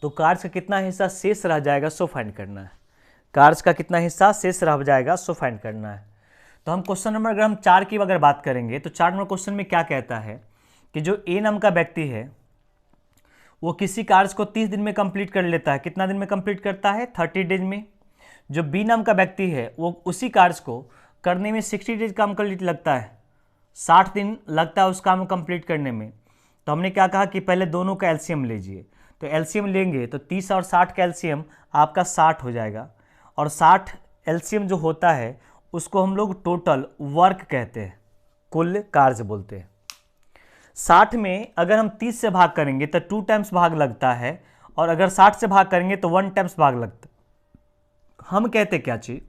तो कार्य का कितना हिस्सा शेष रह जाएगा, सो फाइंड करना है। कार्य का कितना हिस्सा शेष रह जाएगा, सो फाइंड करना है। तो हम क्वेश्चन नंबर अगर हम 4 की अगर बात करेंगे तो 4 नंबर क्वेश्चन में क्या कहता है कि जो ए नाम का व्यक्ति है वो किसी कार्य को 30 दिन में कंप्लीट कर लेता है। कितना दिन में कंप्लीट करता है, 30 डेज में। जो बी नाम का व्यक्ति है वो उसी कार्य को करने में 60 डेज काम कंप्लीट लगता है, 60 दिन लगता है उस काम को कंप्लीट करने में। तो हमने क्या कहा कि पहले दोनों का एलसीएम लीजिए। तो एलसीएम लेंगे तो 30 और 60 का एलसीएम आपका 60 हो जाएगा। और 60 एलसीएम जो होता है उसको हम लोग टोटल वर्क कहते हैं, कुल कार्य बोलते हैं। 60 में अगर हम 30 से भाग करेंगे तो 2 टाइम्स भाग लगता है और अगर 60 से भाग करेंगे तो 1 टाइम्स भाग लगता है। हम कहते क्या चीज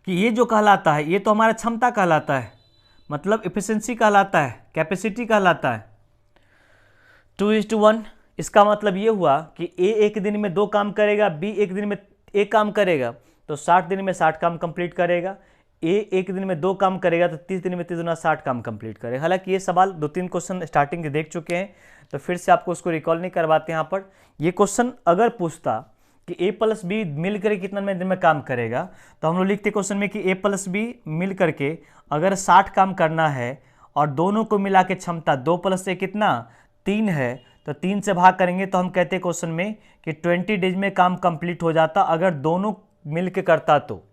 कि ये जो कहलाता है ये तो हमारा क्षमता कहलाता है, मतलब इफिशिएंसी कहलाता है, कैपेसिटी कहलाता है। 2:1 इसका मतलब ये हुआ कि ए एक दिन में 2 काम करेगा, बी एक दिन में 1 काम करेगा, तो 60 दिन में 60 काम कंप्लीट करेगा। ए एक दिन में 2 काम करेगा तो 30 दिन में 30 गुना 60 काम कंप्लीट करेगा। हालांकि ये सवाल 2-3 क्वेश्चन स्टार्टिंग के देख चुके हैं, तो फिर से आपको उसको रिकॉल नहीं करवाते। यहाँ पर ये क्वेश्चन अगर पूछता कि ए प्लस बी मिल करके कितना दिन में काम करेगा, तो हम लोग लिखते क्वेश्चन में कि ए प्लस बी मिल करके अगर 60 काम करना है और दोनों को मिला के क्षमता 2 + 1 कितना 3 है, तो 3 से भाग करेंगे तो हम कहते हैं क्वेश्चन में कि 20 डेज में काम कंप्लीट हो जाता अगर दोनों मिल के करता तो,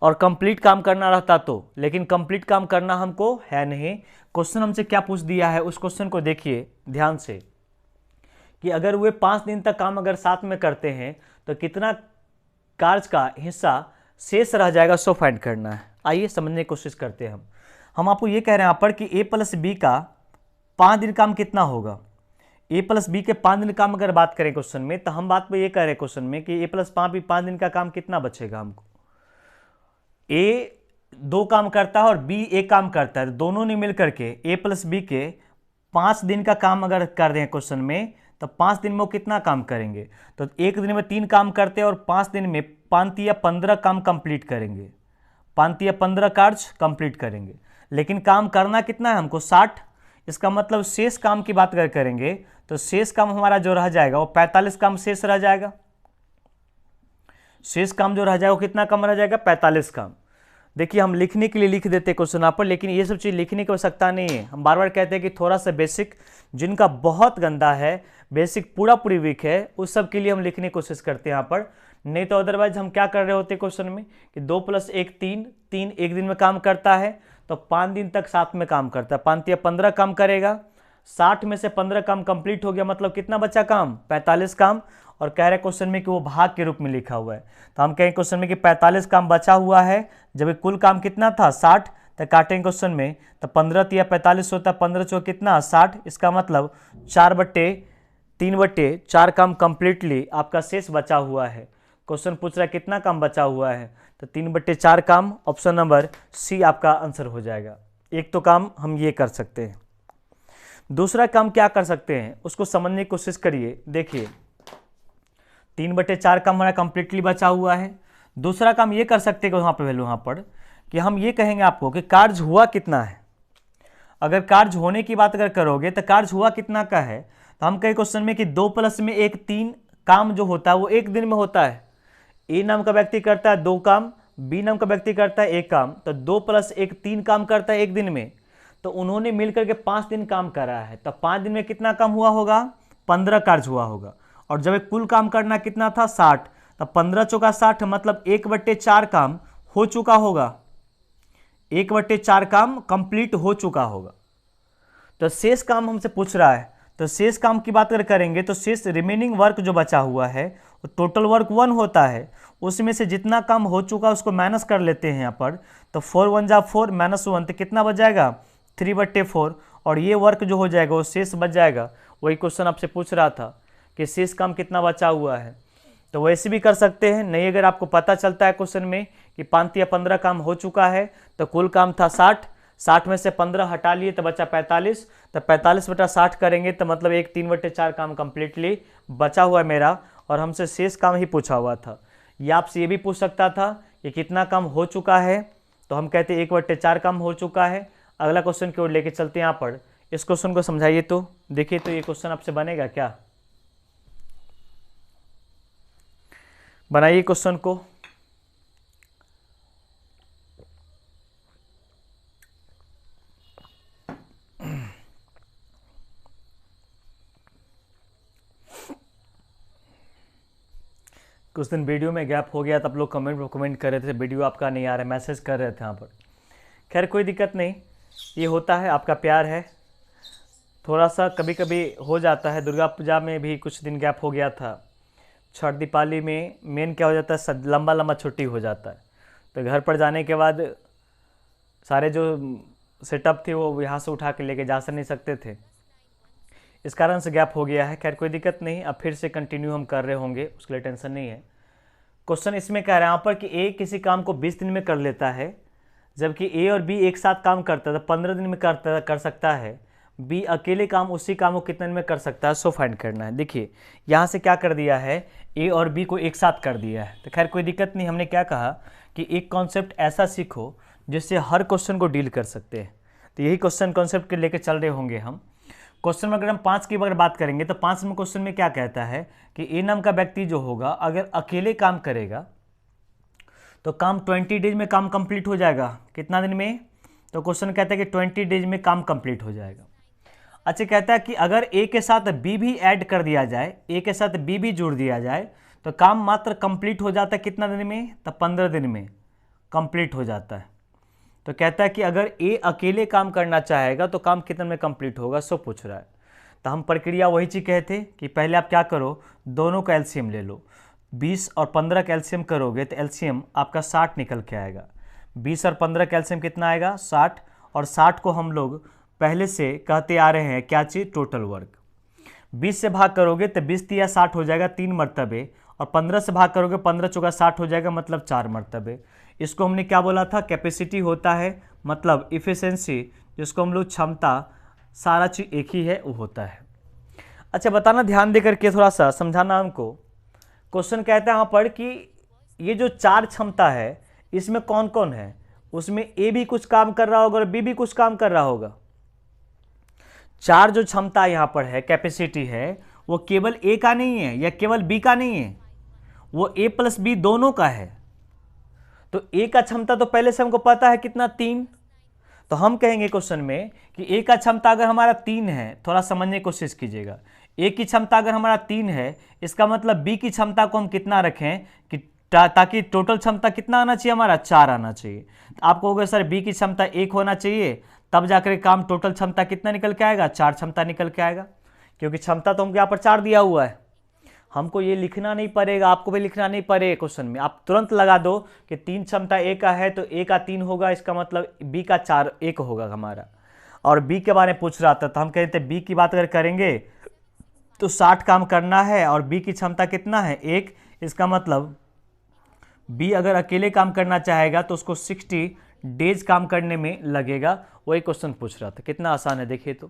और कंप्लीट काम करना रहता तो। लेकिन कंप्लीट काम करना हमको है नहीं। क्वेश्चन हमसे क्या पूछ दिया है, उस क्वेश्चन को देखिए ध्यान से कि अगर वे 5 दिन तक काम अगर साथ में करते हैं तो कितना कार्य का हिस्सा शेष रह जाएगा, सो फाइंड करना है। आइए समझने की कोशिश करते हैं। हम आपको ये कह रहे हैं यहाँ पर कि ए प्लस बी का 5 दिन काम कितना होगा। ए प्लस बी के 5 दिन काम अगर बात करें क्वेश्चन में, तो हम बात पे ये कह रहे हैं क्वेश्चन में कि ए प्लस 5 दिन का काम कितना बचेगा हमको। ए 2 काम करता है और बी 1 काम करता है, दोनों ने मिल करके ए प्लस बी के 5 दिन का काम अगर कर रहे हैं क्वेश्चन में, तो 5 दिन में वो कितना काम करेंगे। तो एक दिन में 3 काम करते हैं और 5 दिन में 5 या 15 काम कंप्लीट करेंगे, 5 या 15 कार्य कंप्लीट करेंगे। लेकिन काम करना कितना है हमको 60। इसका मतलब शेष काम की बात अगर करेंगे तो शेष काम हमारा जो रह जाएगा वो 45 काम शेष रह जाएगा। शेष काम जो रह जाएगा वो कितना काम रह जाएगा 45 काम। देखिए हम लिखने के लिए लिख देते क्वेश्चन यहाँ पर, लेकिन ये सब चीज़ लिखने की आवश्यकता नहीं है। हम बार बार कहते हैं कि थोड़ा सा बेसिक जिनका बहुत गंदा है, बेसिक पूरी वीक है, उस सब के लिए हम लिखने की कोशिश करते हैं यहाँ पर। नहीं तो अदरवाइज हम क्या कर रहे होते क्वेश्चन में कि 2 + 1 3 एक दिन में काम करता है, तो 5 दिन तक साथ में काम करता है, 5 या 15 काम करेगा। 60 में से 15 काम कंप्लीट हो गया, मतलब कितना बचा काम 45 काम। और कह रहे क्वेश्चन में कि वो भाग के रूप में लिखा हुआ है, तो हम कहें क्वेश्चन में कि 45 काम बचा हुआ है, जब कुल काम कितना था 60, तो काटेंगे क्वेश्चन में तो 15 या 45 होता है, 15 चौ कितना 60। इसका मतलब 4/3/4 काम कंप्लीटली आपका शेष बचा हुआ है। क्वेश्चन पूछ रहा है कितना काम बचा हुआ है, तो 3/4 काम, ऑप्शन नंबर सी आपका आंसर हो जाएगा। एक तो काम हम ये कर सकते हैं। दूसरा काम क्या कर सकते हैं उसको समझने की कोशिश करिए। देखिए 3/4 काम हमारा कंप्लीटली बचा हुआ है। दूसरा काम ये कर सकते हैं वहाँ पे वैल्यू यहाँ पर कि हम ये कहेंगे आपको कि कार्य हुआ कितना है। अगर कार्य होने की बात अगर करोगे तो कार्य हुआ कितना का है, तो हम कहें क्वेश्चन में कि 2 + 1 3 काम जो होता है वो एक दिन में होता है। ए नाम का व्यक्ति करता है 2 काम, बी नाम का व्यक्ति करता है 1 काम, तो 2 + 1 3 काम करता है एक दिन में। तो उन्होंने मिलकर के 5 दिन काम करा है, तो 5 दिन में कितना काम हुआ होगा 15 कार्य हुआ होगा। और जब कुल काम करना कितना था 60, तो 15 चौका 60, मतलब 1/4 काम हो चुका होगा, 1/4 काम कंप्लीट हो चुका होगा। तो शेष काम हमसे पूछ रहा है, तो शेष काम की बात अगर करेंगे तो शेष रिमेनिंग वर्क जो बचा हुआ है वो टोटल वर्क 1 होता है, उसमें से जितना काम हो चुका उसको माइनस कर लेते हैं यहाँ पर। तो 4 × 1 = 4 -1, तो कितना बच जाएगा 3/4, और ये वर्क जो हो जाएगा वो शेष बच जाएगा। वही क्वेश्चन आपसे पूछ रहा था कि शेष काम कितना बचा हुआ है, तो वैसे भी कर सकते हैं। नहीं अगर आपको पता चलता है क्वेश्चन में कि 5 या 15 काम हो चुका है, तो कुल काम था 60 में से 15 हटा लिए तो बचा 45, तो 45/60 करेंगे तो मतलब 3/4 काम कंप्लीटली बचा हुआ है मेरा, और हमसे शेष काम ही पूछा हुआ था। या आपसे ये भी पूछ सकता था कि कितना काम हो चुका है, तो हम कहते हैं 1/4 काम हो चुका है। अगला क्वेश्चन की ओर लेके चलते हैं। यहाँ पर इस क्वेश्चन को समझाइए तो देखिए, तो ये क्वेश्चन आपसे बनेगा क्या, बनाइए क्वेश्चन को। कुछ दिन वीडियो में गैप हो गया, तब लोग कमेंट कर रहे थे वीडियो आपका नहीं आ रहा है, मैसेज कर रहे थे यहाँ पर। खैर कोई दिक्कत नहीं, ये होता है, आपका प्यार है। थोड़ा सा कभी कभी हो जाता है। दुर्गा पूजा में भी कुछ दिन गैप हो गया था। छठ दीपावली में मेन क्या हो जाता है, लंबा छुट्टी हो जाता है, तो घर पर जाने के बाद सारे जो सेटअप थे वो यहाँ से उठा के लेके जा नहीं सकते थे, इस कारण से गैप हो गया है। खैर कोई दिक्कत नहीं, अब फिर से कंटिन्यू हम कर रहे होंगे, उसके लिए टेंशन नहीं है। क्वेश्चन इसमें कह रहे हैं यहाँ पर कि ए किसी काम को 20 दिन में कर लेता है, जबकि ए और बी एक साथ काम करता है तो 15 दिन में कर सकता है। बी अकेले काम उसी काम को कितने दिन में कर सकता है, सो फाइंड करना है। देखिए यहाँ से क्या कर दिया है, ए और बी को एक साथ कर दिया है, तो खैर कोई दिक्कत नहीं। हमने क्या कहा कि एक कॉन्सेप्ट ऐसा सीखो जिससे हर क्वेश्चन को डील कर सकते हैं, तो यही क्वेश्चन कॉन्सेप्ट के लेके चल रहे होंगे हम। क्वेश्चन में अगर हम 5 की अगर बात करेंगे तो 5 में क्वेश्चन में क्या कहता है कि ए नाम का व्यक्ति जो होगा अगर अकेले काम करेगा तो काम 20 डेज में काम कंप्लीट हो जाएगा। कितना दिन में? तो क्वेश्चन कहता है कि 20 डेज में काम कंप्लीट हो जाएगा। अच्छा, कहता है कि अगर ए के साथ बी भी ऐड कर दिया जाए, ए के साथ बी भी जोड़ दिया जाए तो काम मात्र कंप्लीट हो जाता है कितना दिन में? तो 15 दिन में कंप्लीट हो जाता है। तो कहता है कि अगर ए अकेले काम करना चाहेगा तो काम कितने में कंप्लीट होगा, सो पूछ रहा है। तो हम प्रक्रिया वही चीज़ कहे थे कि पहले आप क्या करो, दोनों का एलसीएम ले लो। 20 और 15 का एलसीएम करोगे तो एलसीएम आपका 60 निकल के आएगा। 20 और 15 का एलसीएम कितना आएगा? 60। और 60 को हम लोग पहले से कहते आ रहे हैं क्या चीज़? Total work. 20 से भाग करोगे तो 20 तिया 60 हो जाएगा 3 मरतबे, और 15 से भाग करोगे 15 चौका 60 हो जाएगा, मतलब 4 मरतबे। इसको हमने क्या बोला था? कैपेसिटी होता है, मतलब इफिशिएंसी, जिसको हम लोग क्षमता, सारा चीज़ एक ही है वो होता है। अच्छा बताना, ध्यान दे करके थोड़ा सा समझाना हमको। क्वेश्चन कहता है यहाँ पर कि ये जो 4 क्षमता है इसमें कौन कौन है? उसमें ए भी कुछ काम कर रहा होगा और बी भी कुछ काम कर रहा होगा। 4 जो क्षमता यहाँ पर है, कैपेसिटी है, वो केवल ए का नहीं है या केवल बी का नहीं है, वो ए प्लस बी दोनों का है। तो ए का क्षमता तो पहले से हमको पता है कितना? 3। तो हम कहेंगे क्वेश्चन में कि ए का क्षमता अगर हमारा 3 है, थोड़ा समझने की कोशिश कीजिएगा। ए की क्षमता अगर हमारा 3 है, इसका मतलब बी की क्षमता को हम कितना रखें कि ताकि टोटल क्षमता कितना आना चाहिए हमारा? 4 आना चाहिए। तो आपको होगा सर बी की क्षमता 1 होना चाहिए, तब जाकर काम टोटल क्षमता कितना निकल के आएगा? 4 क्षमता निकल के आएगा, क्योंकि क्षमता तो हमको यहाँ पर 4 दिया हुआ है। हमको ये लिखना नहीं पड़ेगा, आपको भी लिखना नहीं पड़ेगा क्वेश्चन में, आप तुरंत लगा दो कि 3 क्षमता ए का है तो ए का 3 होगा, इसका मतलब बी का 4 1 होगा हमारा। और बी के बारे में पूछ रहा था तो हम कहते हैं बी की बात अगर करेंगे तो 60 काम करना है और बी की क्षमता कितना है? 1। इसका मतलब बी अगर अकेले काम करना चाहेगा तो उसको 60 डेज काम करने में लगेगा। वही क्वेश्चन पूछ रहा था। कितना आसान है देखिए। तो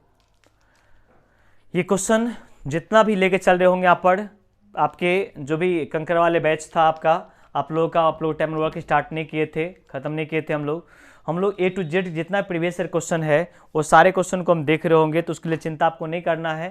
ये क्वेश्चन जितना भी लेके चल रहे होंगे यहाँ पर, आपके जो भी कंकर वाले बैच था आपका, आप लोग टाइम वर्क स्टार्ट नहीं किए थे, ख़त्म नहीं किए थे हम लोग A to Z जितना प्रीवियस ईयर क्वेश्चन है वो सारे क्वेश्चन को हम देख रहे होंगे। तो उसके लिए चिंता आपको नहीं करना है,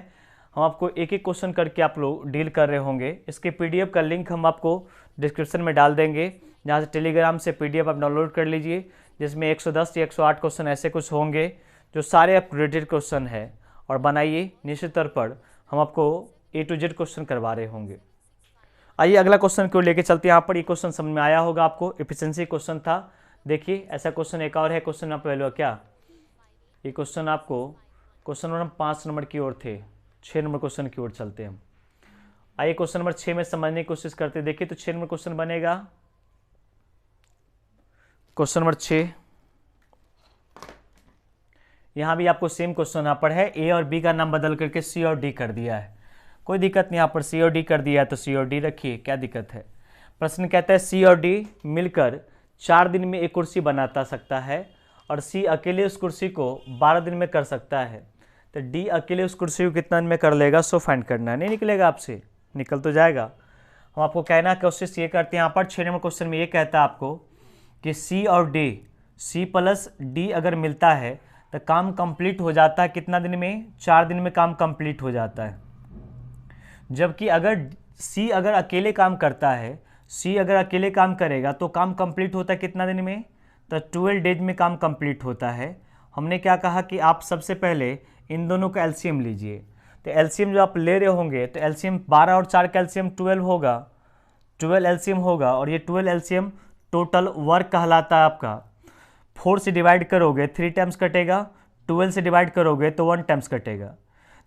हम आपको एक एक क्वेश्चन करके आप लोग डील कर रहे होंगे। इसके PDF का लिंक हम आपको डिस्क्रिप्शन में डाल देंगे, जहाँ से टेलीग्राम से PDF आप डाउनलोड कर लीजिए, जिसमें 110 या 108 क्वेश्चन ऐसे कुछ होंगे जो सारे अपग्रेडेड क्वेश्चन है, और बनाइए। निश्चित तौर पर हम आपको A to Z क्वेश्चन करवा रहे होंगे। आइए अगला क्वेश्चन क्यों लेके चलते हैं। यहाँ पर ये क्वेश्चन समझ में आया होगा आपको, एफिशिएंसी क्वेश्चन था। देखिए ऐसा क्वेश्चन एक और है, क्वेश्चन आप वैल्यू क्या, ये क्वेश्चन आपको क्वेश्चन नंबर 5 नंबर की ओर थे, 6 नंबर क्वेश्चन की ओर चलते हैं हम। आइए क्वेश्चन नंबर 6 में समझने की कोशिश करते हैं। देखिए तो 6 नंबर क्वेश्चन बनेगा, क्वेश्चन नंबर 6। यहाँ भी आपको सेम क्वेश्चन यहाँ पर है, ए और बी का नाम बदल करके सी और डी कर दिया है। कोई दिक्कत नहीं, यहाँ पर सी और डी कर दिया है तो सी और डी रखिए, क्या दिक्कत है। प्रश्न कहता है सी और डी मिलकर 4 दिन में एक कुर्सी बनाता सकता है और सी अकेले उस कुर्सी को 12 दिन में कर सकता है। तो डी अकेले उस कुर्सी को कितना दिन में कर लेगा, सो फाइंड करना है। नहीं निकलेगा आपसे, निकल तो जाएगा। हम आपको कहना कोशिश ये करते हैं, यहाँ पर 6 नंबर क्वेश्चन में ये कहता है आपको कि सी और डी, सी प्लस डी अगर मिलता है तो काम कंप्लीट हो जाता है कितना दिन में? 4 दिन में काम कंप्लीट हो जाता है। जबकि अगर सी अगर अकेले काम करता है, सी अगर अकेले काम करेगा तो काम कंप्लीट होता है कितना दिन में? तो 12 डेज में काम कंप्लीट होता है। हमने क्या कहा कि आप सबसे पहले इन दोनों का एलसीएम लीजिए। तो एलसीएम जो आप ले रहे होंगे तो एलसीएम 12 और 4 का एलसीएम 12 होगा, 12 एलसीएम होगा, और ये 12 एलसीएम टोटल वर्क कहलाता है आपका। 4 से डिवाइड करोगे 3 टाइम्स कटेगा, 12 से डिवाइड करोगे तो 1 टाइम्स कटेगा।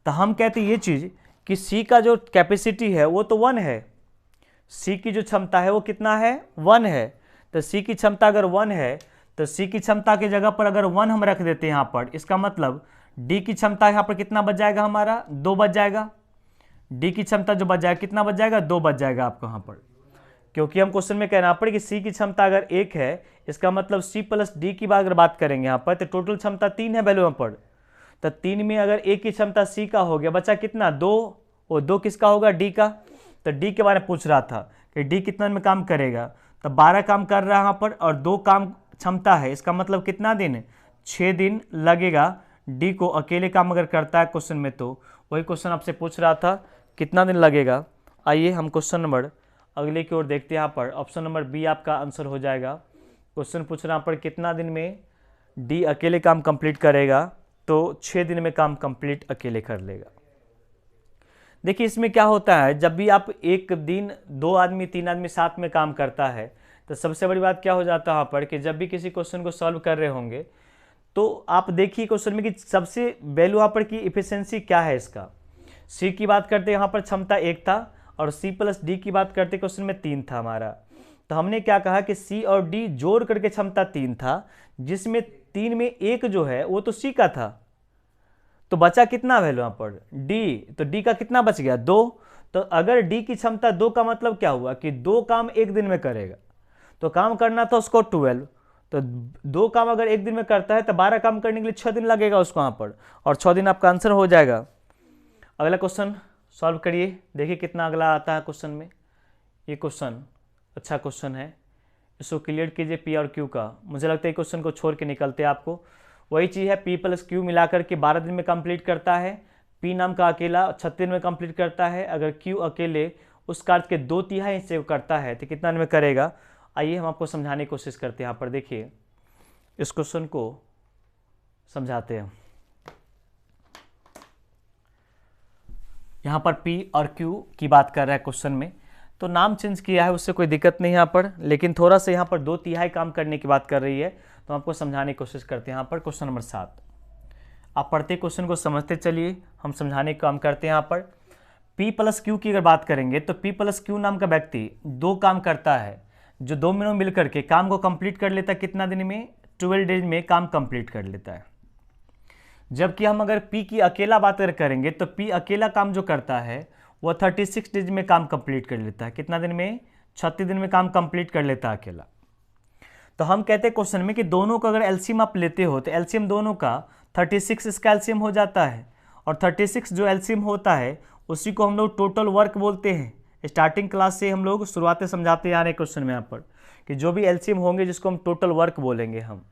तो हम कहते हैं ये चीज़ कि सी का जो कैपेसिटी है वो तो 1 है, सी की जो क्षमता है वो कितना है? 1 है। तो सी की क्षमता अगर 1 है तो सी की क्षमता की जगह पर अगर 1 हम रख देते हैं यहाँ पर, इसका मतलब डी की क्षमता यहाँ पर कितना बच जाएगा हमारा? 2 बच जाएगा। डी की क्षमता जो बच जाएगा कितना बच जाएगा? 2 बच जाएगा आपको यहाँ पर, क्योंकि हम क्वेश्चन में कहना पड़े कि सी की क्षमता अगर 1 है, इसका मतलब सी प्लस डी की बात अगर बात करेंगे यहाँ पर तो टोटल क्षमता 3 है वैल्यू यहाँ पर। तो 3 में अगर ए की क्षमता सी का हो गया, बचा कितना 2, वो 2 किसका होगा डी का। तो डी के बारे में पूछ रहा था कि डी कितना दिन में काम करेगा, तो 12 काम कर रहा है यहाँ पर और 2 काम क्षमता है, इसका मतलब कितना दिन, 6 दिन लगेगा डी को अकेले काम अगर करता है क्वेश्चन में। तो वही क्वेश्चन आपसे पूछ रहा था कितना दिन लगेगा। आइए हम क्वेश्चन नंबर अगले की ओर देखते हैं। यहाँ पर ऑप्शन नंबर बी आपका आंसर हो जाएगा। क्वेश्चन पूछ रहा पर कितना दिन में डी अकेले काम कंप्लीट करेगा, तो 6 दिन में काम कंप्लीट अकेले कर लेगा। देखिए इसमें क्या होता है, जब भी आप एक दिन 2 आदमी 3 आदमी साथ में काम करता है तो सबसे बड़ी बात क्या हो जाता है यहाँ पर कि जब भी किसी क्वेश्चन को सॉल्व कर रहे होंगे तो आप देखिए क्वेश्चन में कि सबसे वैल्यू यहाँ पर की इफिशिएंसी क्या है इसका। सी की बात करते यहाँ पर क्षमता 1 था और सी प्लस डी की बात करते क्वेश्चन में 3 था हमारा। तो हमने क्या कहा कि सी और डी जोड़ करके क्षमता 3 था, जिसमें 3 में 1 जो है वो तो सी का था, तो बचा कितना वैल्यू यहाँ पर डी, तो डी का कितना बच गया 2। तो अगर डी की क्षमता 2 का मतलब क्या हुआ कि 2 काम एक दिन में करेगा, तो काम करना था उसको 12, तो 2 काम अगर एक दिन में करता है तो 12 काम करने के लिए 6 दिन लगेगा उसको यहाँ पर, और 6 दिन आपका आंसर हो जाएगा। अगला क्वेश्चन सॉल्व करिए, देखिए कितना अगला आता है क्वेश्चन में। ये क्वेश्चन अच्छा क्वेश्चन है, इसको क्लियर कीजिए पी और क्यू का। मुझे लगता है क्वेश्चन को छोड़ के निकलते आपको। वही चीज़ है, पी प्लस क्यू मिलाकर के 12 दिन में कंप्लीट करता है, पी नाम का अकेला 36 दिन में कंप्लीट करता है। अगर क्यू अकेले उस कार्य के 2/3 हिस्से करता है तो कितना दिन में करेगा। आइए हम आपको समझाने की कोशिश करते हैं। यहाँ पर देखिए इस क्वेश्चन को समझाते हैं। यहाँ पर पी और क्यू की बात कर रहा है क्वेश्चन में, तो नाम चेंज किया है, उससे कोई दिक्कत नहीं यहाँ पर, लेकिन थोड़ा सा यहाँ पर 2/3 काम करने की बात कर रही है, तो आपको समझाने की कोशिश करते हैं। यहाँ पर क्वेश्चन नंबर 7 आप पढ़ते क्वेश्चन को समझते चलिए, हम समझाने का काम करते हैं। यहाँ पर P प्लस क्यू की अगर बात करेंगे तो P प्लस क्यू नाम का व्यक्ति 2 काम करता है, जो 2 मिनट मिलकर के काम को कंप्लीट कर लेता है कितना दिन में, 12 डेज में काम कंप्लीट कर लेता है। जबकि हम अगर P की अकेला बात करेंगे तो P अकेला काम जो करता है वो 36 डेज में काम कंप्लीट कर लेता है, कितना दिन में, 36 दिन में काम कंप्लीट कर लेता है अकेला। तो हम कहते हैं क्वेश्चन में कि दोनों का अगर एलसीएम आप लेते हो तो एलसीएम दोनों का 36 इसका एलसीएम हो जाता है, और 36 जो एलसीएम होता है उसी को हम लोग टोटल वर्क बोलते हैं। स्टार्टिंग क्लास से हम लोग शुरुआत समझाते आ रहे हैं क्वेश्चन में यहाँ पर कि जो भी एलसीएम होंगे जिसको हम टोटल वर्क बोलेंगे हम।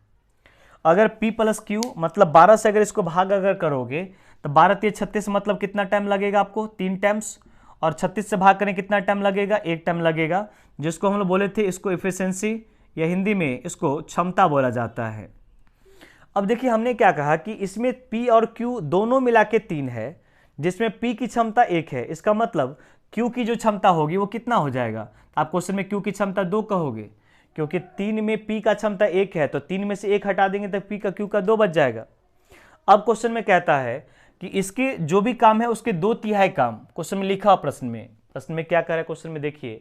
अगर P प्लस क्यू मतलब 12 से अगर इसको भाग अगर करोगे तो 12 3 36 मतलब कितना टाइम लगेगा आपको, 3 टाइम्स, और 36 से भाग करें कितना टाइम लगेगा, 1 टाइम लगेगा, जिसको हम लोग बोले थे इसको इफिशिएंसी या हिंदी में इसको क्षमता बोला जाता है। अब देखिए हमने क्या कहा कि इसमें P और Q दोनों मिला के 3 है, जिसमें P की क्षमता 1 है, इसका मतलब Q की जो क्षमता होगी वो कितना हो जाएगा। आप क्वेश्चन में Q की क्षमता 2 कहोगे, क्योंकि 3 में P का क्षमता 1 है, तो 3 में से 1 हटा देंगे तो P का Q का 2 बच जाएगा। अब क्वेश्चन में कहता है कि इसके जो भी काम है उसके 2/3 काम, क्वेश्चन में लिखा प्रश्न में क्या कह रहा है क्वेश्चन में, देखिए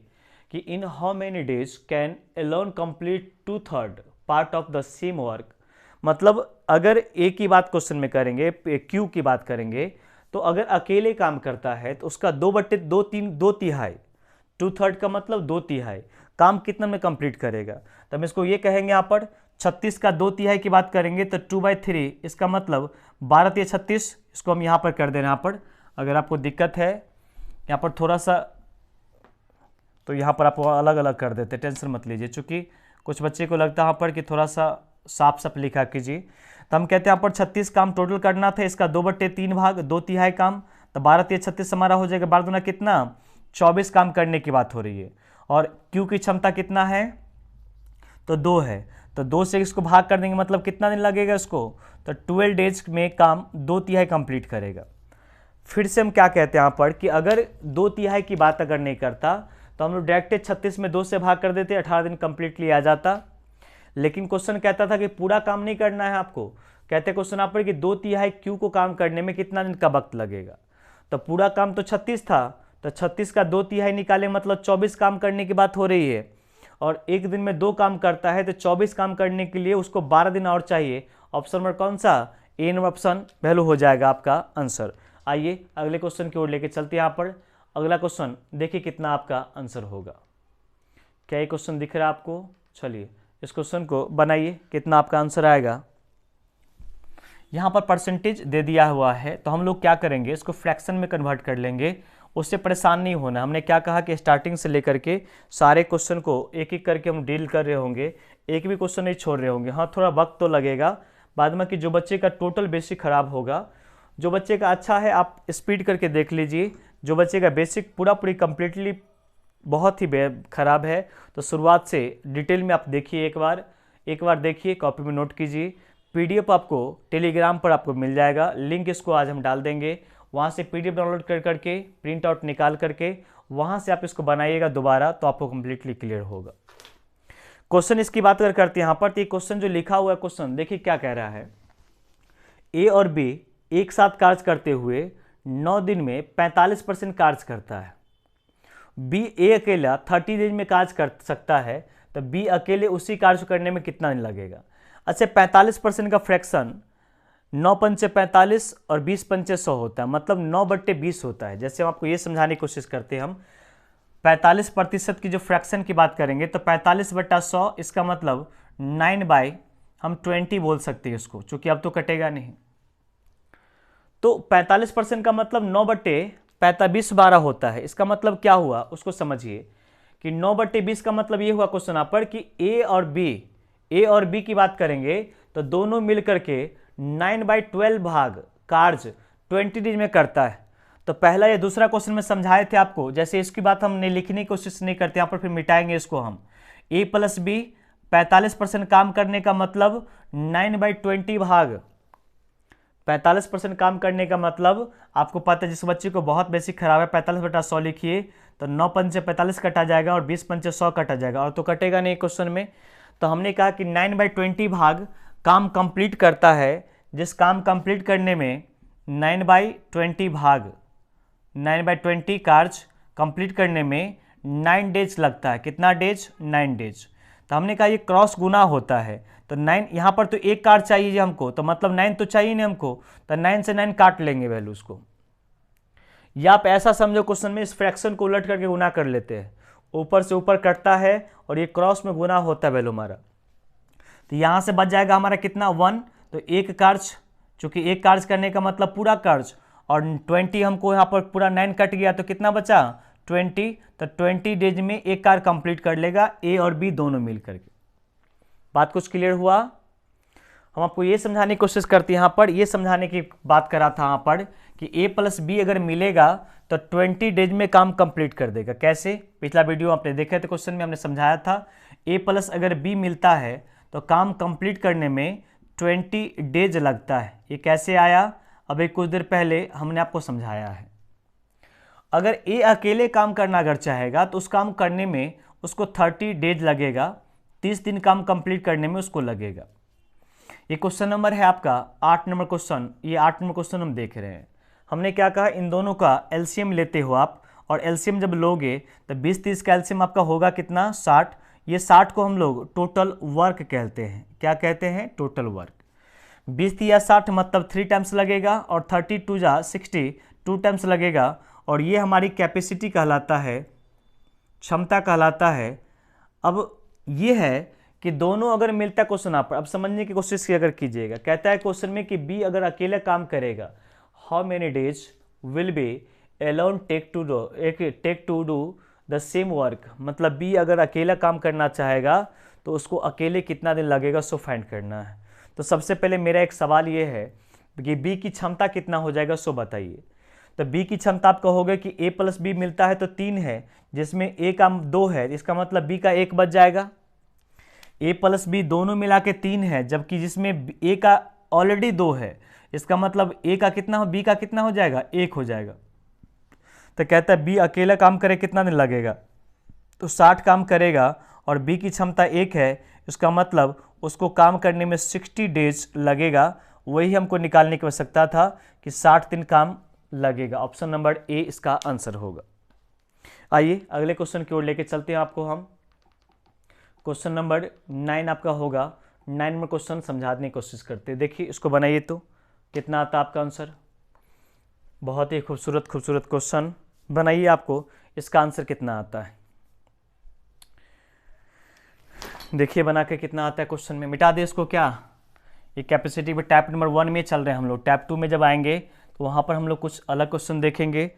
कि in how many days can alone complete 2/3 part of the same work. मतलब अगर ए की बात क्वेश्चन में करेंगे, क्यू की बात करेंगे, तो अगर अकेले काम करता है तो उसका 2/3 2/3 का मतलब 2/3 काम कितना में कंप्लीट करेगा। तो हम इसको ये कहेंगे यहाँ पर 36 का 2/3 की बात करेंगे तो 2/3, इसका मतलब 12 3 36, इसको हम यहाँ पर कर दे रहे हैं। यहाँ पर अगर आपको दिक्कत है यहाँ पर थोड़ा सा, तो यहाँ पर आप अलग अलग कर देते, टेंशन मत लीजिए, चूँकि कुछ बच्चे को लगता है यहाँ पर कि थोड़ा सा साफ साफ लिखा कीजिए। तो हम कहते हैं यहाँ पर 36 काम टोटल करना था, इसका 2/3 भाग 2/3 काम, तो 12 3 36 हमारा हो जाएगा, 12 दूना कितना 24 काम करने की बात हो रही है। और क्यू की क्षमता कितना है, तो 2 है, तो 2 से इसको भाग कर देंगे मतलब कितना दिन लगेगा इसको, तो 12 डेज में काम 2/3 कंप्लीट करेगा। फिर से हम क्या कहते हैं यहाँ पर कि अगर 2/3 की बात अगर नहीं करता तो हम लोग डायरेक्ट 36 में 2 से भाग कर देते, 18 दिन कंप्लीटली आ जाता। लेकिन क्वेश्चन कहता था कि पूरा काम नहीं करना है आपको, कहते क्वेश्चन यहाँ पर कि 2/3 क्यू को काम करने में कितना दिन का वक्त लगेगा। तो पूरा काम तो 36 था, तो 36 का 2/3 निकाले मतलब 24 काम करने की बात हो रही है, और एक दिन में 2 काम करता है तो 24 काम करने के लिए उसको 12 दिन और चाहिए। ऑप्शन नंबर कौन सा, ए नंबर ऑप्शन वैल्यू हो जाएगा आपका आंसर। आइए अगले क्वेश्चन की ओर लेके चलते हैं। यहाँ पर अगला क्वेश्चन देखिए कितना आपका आंसर होगा। क्या ये क्वेश्चन दिख रहा है आपको, चलिए इस क्वेश्चन को बनाइए, कितना आपका आंसर आएगा। यहाँ पर परसेंटेज दे दिया हुआ है, तो हम लोग क्या करेंगे, इसको फ्रैक्शन में कन्वर्ट कर लेंगे। उससे परेशान नहीं होना। हमने क्या कहा कि स्टार्टिंग से लेकर के सारे क्वेश्चन को एक एक करके हम डील कर रहे होंगे, एक भी क्वेश्चन नहीं छोड़ रहे होंगे। हाँ, थोड़ा वक्त तो लगेगा बाद में, कि जो बच्चे का टोटल बेसिक खराब होगा, जो बच्चे का अच्छा है आप स्पीड करके देख लीजिए, जो बच्चे का बेसिक पूरी कंप्लीटली बहुत ही खराब है, तो शुरुआत से डिटेल में आप देखिए, एक बार देखिए, कॉपी में नोट कीजिए। पीडीएफ आपको टेलीग्राम पर आपको मिल जाएगा, लिंक इसको आज हम डाल देंगे। वहाँ से पीडीएफ डाउनलोड कर करके, प्रिंट आउट निकाल करके वहाँ से आप इसको बनाइएगा दोबारा, तो आपको कम्प्लीटली क्लियर होगा। क्वेश्चन इसकी बात करते हैं यहाँ पर, तो ये क्वेश्चन जो लिखा हुआ है क्वेश्चन देखिए क्या कह रहा है। ए और बी एक साथ कार्य करते हुए 9 दिन में 45% कार्य करता है। बी ए अकेला 30 दिन में कार्य कर सकता है, तो बी अकेले उसी कार्य करने में कितना दिन लगेगा। अच्छा, 45% का फ्रैक्शन 9 पंचे 45 और 20 पंचे 100 होता है, मतलब 9/20 होता है। जैसे हम आपको ये समझाने की कोशिश करते हैं, हम 45% की जो फ्रैक्शन की बात करेंगे, तो 45/100 इसका मतलब 9/20 बोल सकते हैं इसको, चूंकि अब तो कटेगा नहीं। तो 45% का मतलब 9/20 12 होता है। इसका मतलब क्या हुआ उसको समझिए, कि 9/20 का मतलब ये हुआ क्वेश्चन आप पर कि ए और बी की बात करेंगे तो दोनों मिलकर के 9/12 भाग कार्य 20 डेज में करता है। तो पहला ये दूसरा क्वेश्चन में समझाए थे आपको, जैसे इसकी बात हमने लिखने की कोशिश नहीं करते, यहाँ पर फिर मिटाएंगे इसको हम। ए प्लस बी 45% काम करने का मतलब 9/20 भाग 45% काम करने का मतलब आपको पता है, जिस बच्चे को बहुत बेसिक खराब है 45/100 लिखिए, तो 9 पंचे 45 कटा जाएगा और 20 पंचे 100 कटा जाएगा, और तो कटेगा नहीं क्वेश्चन में। तो हमने कहा कि 9/20 भाग काम कंप्लीट करता है, जिस काम कंप्लीट करने में 9/20 भाग 9/20 कार्य कंप्लीट करने में 9 डेज लगता है। कितना डेज? 9 डेज। तो हमने कहा ये क्रॉस गुना होता है, तो 9 यहाँ पर तो एक कार्य चाहिए हमको, तो मतलब 9 तो चाहिए नहीं हमको, तो 9 से 9 काट लेंगे वैल्यूज को। या आप ऐसा समझो क्वेश्चन में इस फ्रैक्शन को उलट करके गुना कर लेते हैं, ऊपर से ऊपर कटता है और ये क्रॉस में गुना होता है वैल्यू हमारा। तो यहाँ से बच जाएगा हमारा कितना 1, तो एक कार्य, चूंकि एक कार्य करने का मतलब पूरा कार्य, और 20 हमको यहाँ पर पूरा 9 कट गया, तो कितना बचा 20। तो 20 डेज में एक कार्य कंप्लीट कर लेगा ए और बी दोनों मिल करके। बात कुछ क्लियर हुआ? हम आपको ये समझाने की कोशिश करते हैं, यहाँ पर ये समझाने की बात करा था यहाँ पर कि ए प्लस बी अगर मिलेगा तो 20 डेज में काम कंप्लीट कर देगा। कैसे? पिछला वीडियो आपने देखा था, क्वेश्चन में हमने समझाया था, ए प्लस अगर बी मिलता है तो काम कंप्लीट करने में 20 डेज लगता है। ये कैसे आया? अभी कुछ देर पहले हमने आपको समझाया है। अगर ए अकेले काम करना अगर चाहेगा तो उस काम करने में उसको 30 डेज लगेगा, 30 दिन काम कंप्लीट करने में उसको लगेगा। ये क्वेश्चन नंबर है आपका 8 नंबर क्वेश्चन। ये 8 नंबर क्वेश्चन हम देख रहे हैं। हमने क्या कहा, इन दोनों का एलसीएम लेते हो आप, और एलसीएम जब लोगे तो 20-30 का एलसीएम आपका होगा कितना 60। ये 60 को हम लोग टोटल वर्क कहते हैं। क्या कहते हैं? Total work. 20 या 60 मतलब 3 टाइम्स लगेगा, और 32 जा 60 2 टाइम्स लगेगा, और ये हमारी कैपेसिटी कहलाता है, क्षमता कहलाता है। अब ये है कि दोनों अगर मिलता है क्वेश्चन आप, अब समझने की कोशिश अगर कीजिएगा, कहता है क्वेश्चन में कि बी अगर अकेले काम करेगा, how many days will be alone take to do the same work. मतलब बी अगर अकेला काम करना चाहेगा तो उसको अकेले कितना दिन लगेगा, सो फाइंड करना है। तो सबसे पहले मेरा एक सवाल ये है कि बी की क्षमता कितना हो जाएगा, सो बताइए। तो बी की क्षमता आप कहोगे कि ए प्लस बी मिलता है तो 3 है, जिसमें ए का 2 है, इसका मतलब बी का 1 बच जाएगा। ए प्लस बी दोनों मिला के 3 है, जबकि जिसमें ए का ऑलरेडी 2 है, इसका मतलब ए का कितना हो, बी का कितना हो जाएगा, 1 हो जाएगा। तो कहता है बी अकेला काम करे कितना दिन लगेगा, तो 60 काम करेगा, और बी की क्षमता 1 है, इसका मतलब उसको काम करने में 60 डेज लगेगा। वही हमको निकालने की आवश्यकता था कि 60 दिन काम लगेगा। ऑप्शन नंबर ए इसका आंसर होगा। आइए अगले क्वेश्चन की ओर लेके चलते हैं आपको हम। क्वेश्चन नंबर 9 आपका होगा। 9 में क्वेश्चन समझाने की कोशिश करते हैं। देखिए इसको बनाइए तो कितना आता है आपका आंसर। बहुत ही खूबसूरत क्वेश्चन बनाइए, आपको इसका आंसर कितना आता है देखिए बना के कितना आता है क्वेश्चन में। मिटा दे इसको, क्या ये कैपेसिटी पे टैप नंबर 1 में चल रहे हैं हम लोग। टैप 2 में जब आएंगे तो वहाँ पर हम लोग कुछ अलग क्वेश्चन देखेंगे।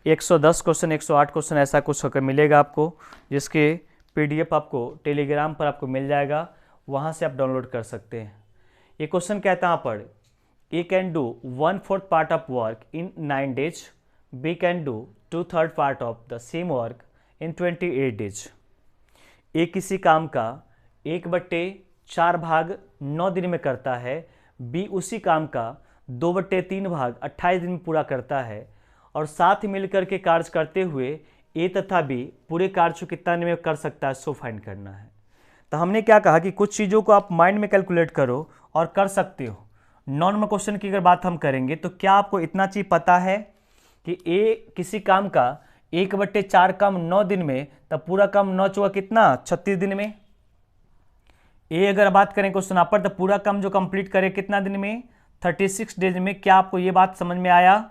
110 क्वेश्चन, 108 क्वेश्चन ऐसा कुछ होकर मिलेगा आपको, जिसके PDF आपको टेलीग्राम पर आपको मिल जाएगा, वहाँ से आप डाउनलोड कर सकते हैं। ये क्वेश्चन कहता है यहाँ पर A can do 1/4 part of work in 9 days, B can do 2/3 part of the same work in 28 days। A किसी काम का 1/4 भाग 9 दिन में करता है, बी उसी काम का 2/3 भाग 28 दिन में पूरा करता है, और साथ मिलकर के कार्य करते हुए ए तथा बी पूरे कार्य को कितना दिन में कर सकता है, सो फाइंड करना है। तो हमने क्या कहा कि कुछ चीज़ों को आप माइंड में कैलकुलेट करो और कर सकते हो। नॉर्मल क्वेश्चन की अगर बात हम करेंगे तो क्या आपको इतना चीज़ पता है कि ए किसी काम का 1/4 काम 9 दिन में, तब पूरा काम 9 चौका कितना 36 दिन में। ए अगर बात करें क्वेश्चन आप पर, तो पूरा काम जो कंप्लीट करे कितना दिन में, 36 डेज में। क्या आपको ये बात समझ में आया?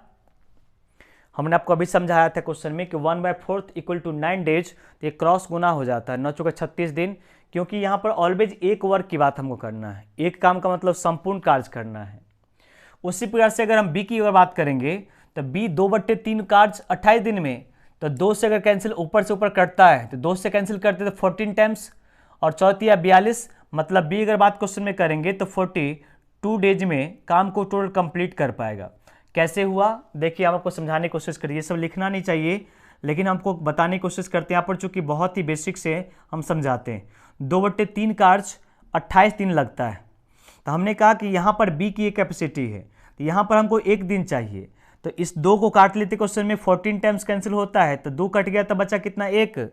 हमने आपको अभी समझाया था क्वेश्चन में कि 1/4 = 9 days, तो ये क्रॉस गुना हो जाता है 9 चौका 36 दिन, क्योंकि यहाँ पर ऑलवेज एक वर्क की बात हमको करना है। एक काम का मतलब संपूर्ण कार्य करना है। उसी प्रकार से अगर हम बी की अगर बात करेंगे तो बी 2/3 कार्य 28 दिन में, तो 2 से अगर कैंसिल ऊपर से ऊपर कटता है तो 2 से कैंसिल करते तो 14 टाइम्स, और चौथी या 42, मतलब बी अगर बात क्वेश्चन में करेंगे तो 42 डेज में काम को टोटल कंप्लीट कर पाएगा। कैसे हुआ देखिए, हम आपको समझाने की कोशिश करिए। ये सब लिखना नहीं चाहिए, लेकिन हमको बताने की कोशिश करते हैं यहाँ पर, चूँकि बहुत ही बेसिक से हम समझाते हैं। 2/3 कार्य 28 दिन लगता है, तो हमने कहा कि यहाँ पर बी की एक कैपेसिटी है, तो यहाँ पर हमको 1 दिन चाहिए, तो इस 2 को काट लेते क्वेश्चन में, 14 टाइम्स कैंसिल होता है, तो 2 कट गया तो बचा कितना 1।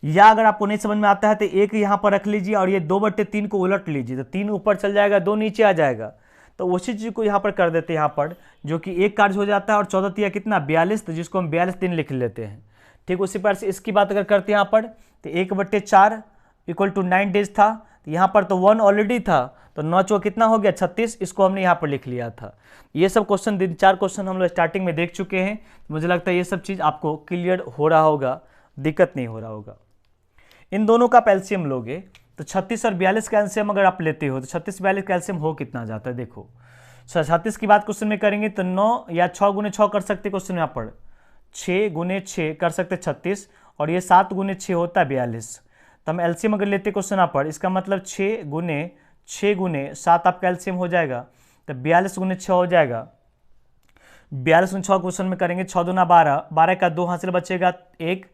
या अगर आपको नहीं समझ में आता है तो 1 यहाँ पर रख लीजिए और ये 2/3 को उलट लीजिए, तो 3 ऊपर चल जाएगा, 2 नीचे आ जाएगा। तो उसी चीज़ को यहाँ पर कर देते हैं यहाँ पर, जो कि 1 कार्य हो जाता है, और 14 तिया कितना 42, तो जिसको हम 42 दिन लिख लेते हैं। ठीक उसी प्रकार से इसकी बात अगर करते हैं यहाँ पर, तो 1/4 = 9 days था, तो यहाँ पर तो 1 ऑलरेडी था, तो 9 चौका कितना हो गया 36, इसको हमने यहाँ पर लिख लिया था। ये सब क्वेश्चन 3-4 क्वेश्चन हम लोग स्टार्टिंग में देख चुके हैं, मुझे लगता है ये सब चीज़ आपको क्लियर हो रहा होगा, दिक्कत नहीं हो रहा होगा। इन दोनों का एलसीएम लोगे तो 36 और 42 का एलसीएम अगर आप लेते हो तो 36-42 का एलसीएम हो कितना जाता है। देखो 36 की बात क्वेश्चन में करेंगे तो 9 या 6 × 6 कर सकते क्वेश्चन में यहाँ पर, 6 × 6 कर सकते 36, और ये 7 × 6 होता है 42। तो हम एलसीएम अगर लेते क्वेश्चन यहाँ पर, इसका मतलब 6 × 6 × 7 आपका एलसीएम हो जाएगा, तो 42 × 6 हो जाएगा। 42 × 6 क्वेश्चन में करेंगे, 6 दूना 12, 12 का 2 हासिल बचेगा 1,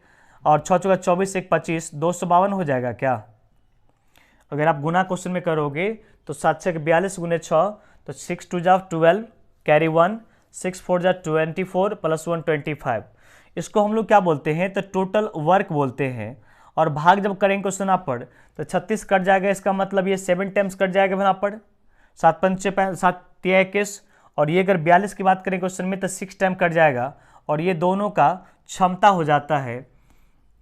और 6 चौका 24, 1 25, 252 हो जाएगा क्या। अगर आप गुना क्वेश्चन में करोगे तो 7 से 42 × 6, तो 6 2 जा 12, कैरी 1, 6 4 जा 24 + 1 25। इसको हम लोग क्या बोलते हैं, तो टोटल वर्क बोलते हैं। और भाग जब करेंगे क्वेश्चन आप पर, तो 36 कट जाएगा, इसका मतलब ये 7 टाइम्स कट जाएगा यहाँ पर, 7 5 7 21, और ये अगर 42 की बात करें क्वेश्चन में तो 6 टाइम कट जाएगा, और ये दोनों का क्षमता हो जाता है,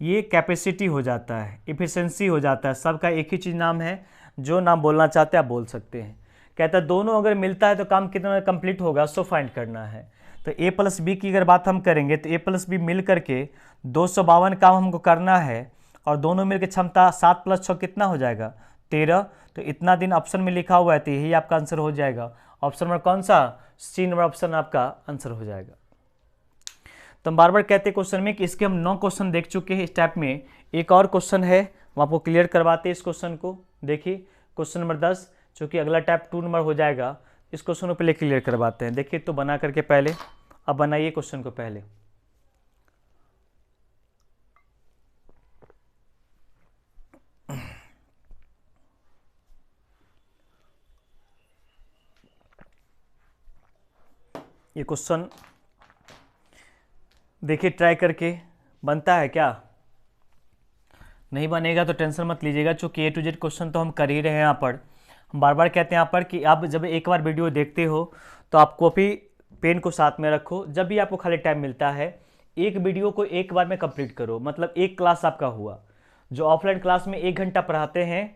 ये कैपेसिटी हो जाता है, इफिशिएंसी हो जाता है। सबका एक ही चीज़ नाम है, जो नाम बोलना चाहते हैं आप बोल सकते हैं। कहता है दोनों अगर मिलता है तो काम कितना कंप्लीट होगा, सो फाइंड करना है। तो A + B की अगर बात हम करेंगे तो A + B मिल करके 252 काम हमको करना है, और दोनों मिलकर क्षमता 7 + 6 कितना हो जाएगा 13। तो इतना दिन ऑप्शन में लिखा हुआ है, तो यही आपका आंसर हो जाएगा। ऑप्शन नंबर कौन सा, C नंबर ऑप्शन आपका आंसर हो जाएगा। तो हम बार बार कहते हैं क्वेश्चन में कि इसके हम 9 क्वेश्चन देख चुके हैं। इस टाइप में एक और क्वेश्चन है, हम आपको क्लियर करवाते हैं इस क्वेश्चन को। देखिए क्वेश्चन नंबर 10, जो कि अगला टाइप 2 नंबर हो जाएगा, इस क्वेश्चन को पहले क्लियर करवाते हैं। देखिए तो बना करके पहले, अब बनाइए क्वेश्चन को पहले। ये क्वेश्चन देखिए ट्राई करके बनता है क्या, नहीं बनेगा तो टेंशन मत लीजिएगा, चूँकि A to Z क्वेश्चन तो हम कर ही रहे हैं यहाँ पर। हम बार बार कहते हैं यहाँ पर कि आप जब एक बार वीडियो देखते हो तो आप कॉपी पेन को साथ में रखो। जब भी आपको खाली टाइम मिलता है, एक वीडियो को एक बार में कंप्लीट करो। मतलब एक क्लास आपका हुआ, जो ऑफलाइन क्लास में 1 घंटा पढ़ाते हैं,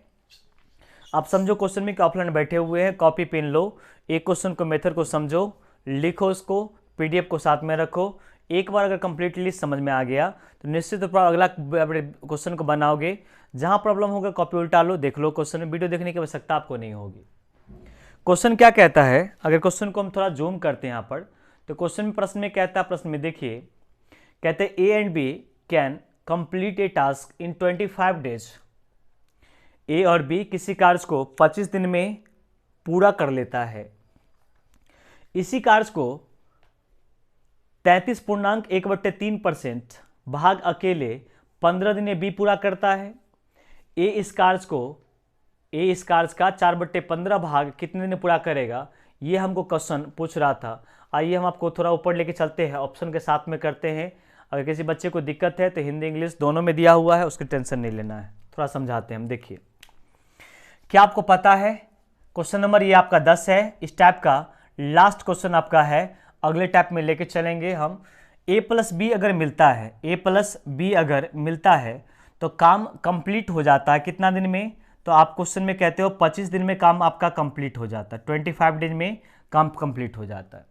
आप समझो क्वेश्चन में कि ऑफलाइन बैठे हुए हैं, कॉपी पेन लो, एक क्वेश्चन को मेथड को समझो, लिखो, उसको PDF को साथ में रखो। एक बार अगर कंप्लीटली समझ में आ गया तो निश्चित तौर पर अगला क्वेश्चन को बनाओगे। जहाँ प्रॉब्लम होगा कॉपी उल्टा लो, देख लो क्वेश्चन में, वीडियो देखने की आवश्यकता आपको नहीं होगी। क्वेश्चन क्या कहता है, अगर क्वेश्चन को हम थोड़ा जूम करते हैं यहाँ पर, तो क्वेश्चन में प्रश्न में कहता है, प्रश्न में देखिए, कहते हैं A and B can complete a task in 25 days. A और बी किसी कार्य को 25 दिन में पूरा कर लेता है। इसी कार्य को 33.1/3% भाग अकेले 15 दिन में बी पूरा करता है। ए इस कार्य का 4/15 भाग कितने दिन में पूरा करेगा, ये हमको क्वेश्चन पूछ रहा था। आइए हम आपको थोड़ा ऊपर लेके चलते हैं, ऑप्शन के साथ में करते हैं। अगर किसी बच्चे को दिक्कत है तो हिंदी इंग्लिश दोनों में दिया हुआ है, उसकी टेंशन नहीं लेना है। थोड़ा समझाते हैं हम। देखिए, क्या आपको पता है, क्वेश्चन नंबर ये आपका 10 है। इस टाइप का लास्ट क्वेश्चन आपका है। अगले टाइप में लेके चलेंगे हम। a+b अगर मिलता है, a+b अगर मिलता है तो काम कंप्लीट हो जाता है कितना दिन में, तो आप क्वेश्चन में कहते हो 25 दिन में काम आपका कंप्लीट हो जाता है, 25 दिन में काम कंप्लीट हो जाता है।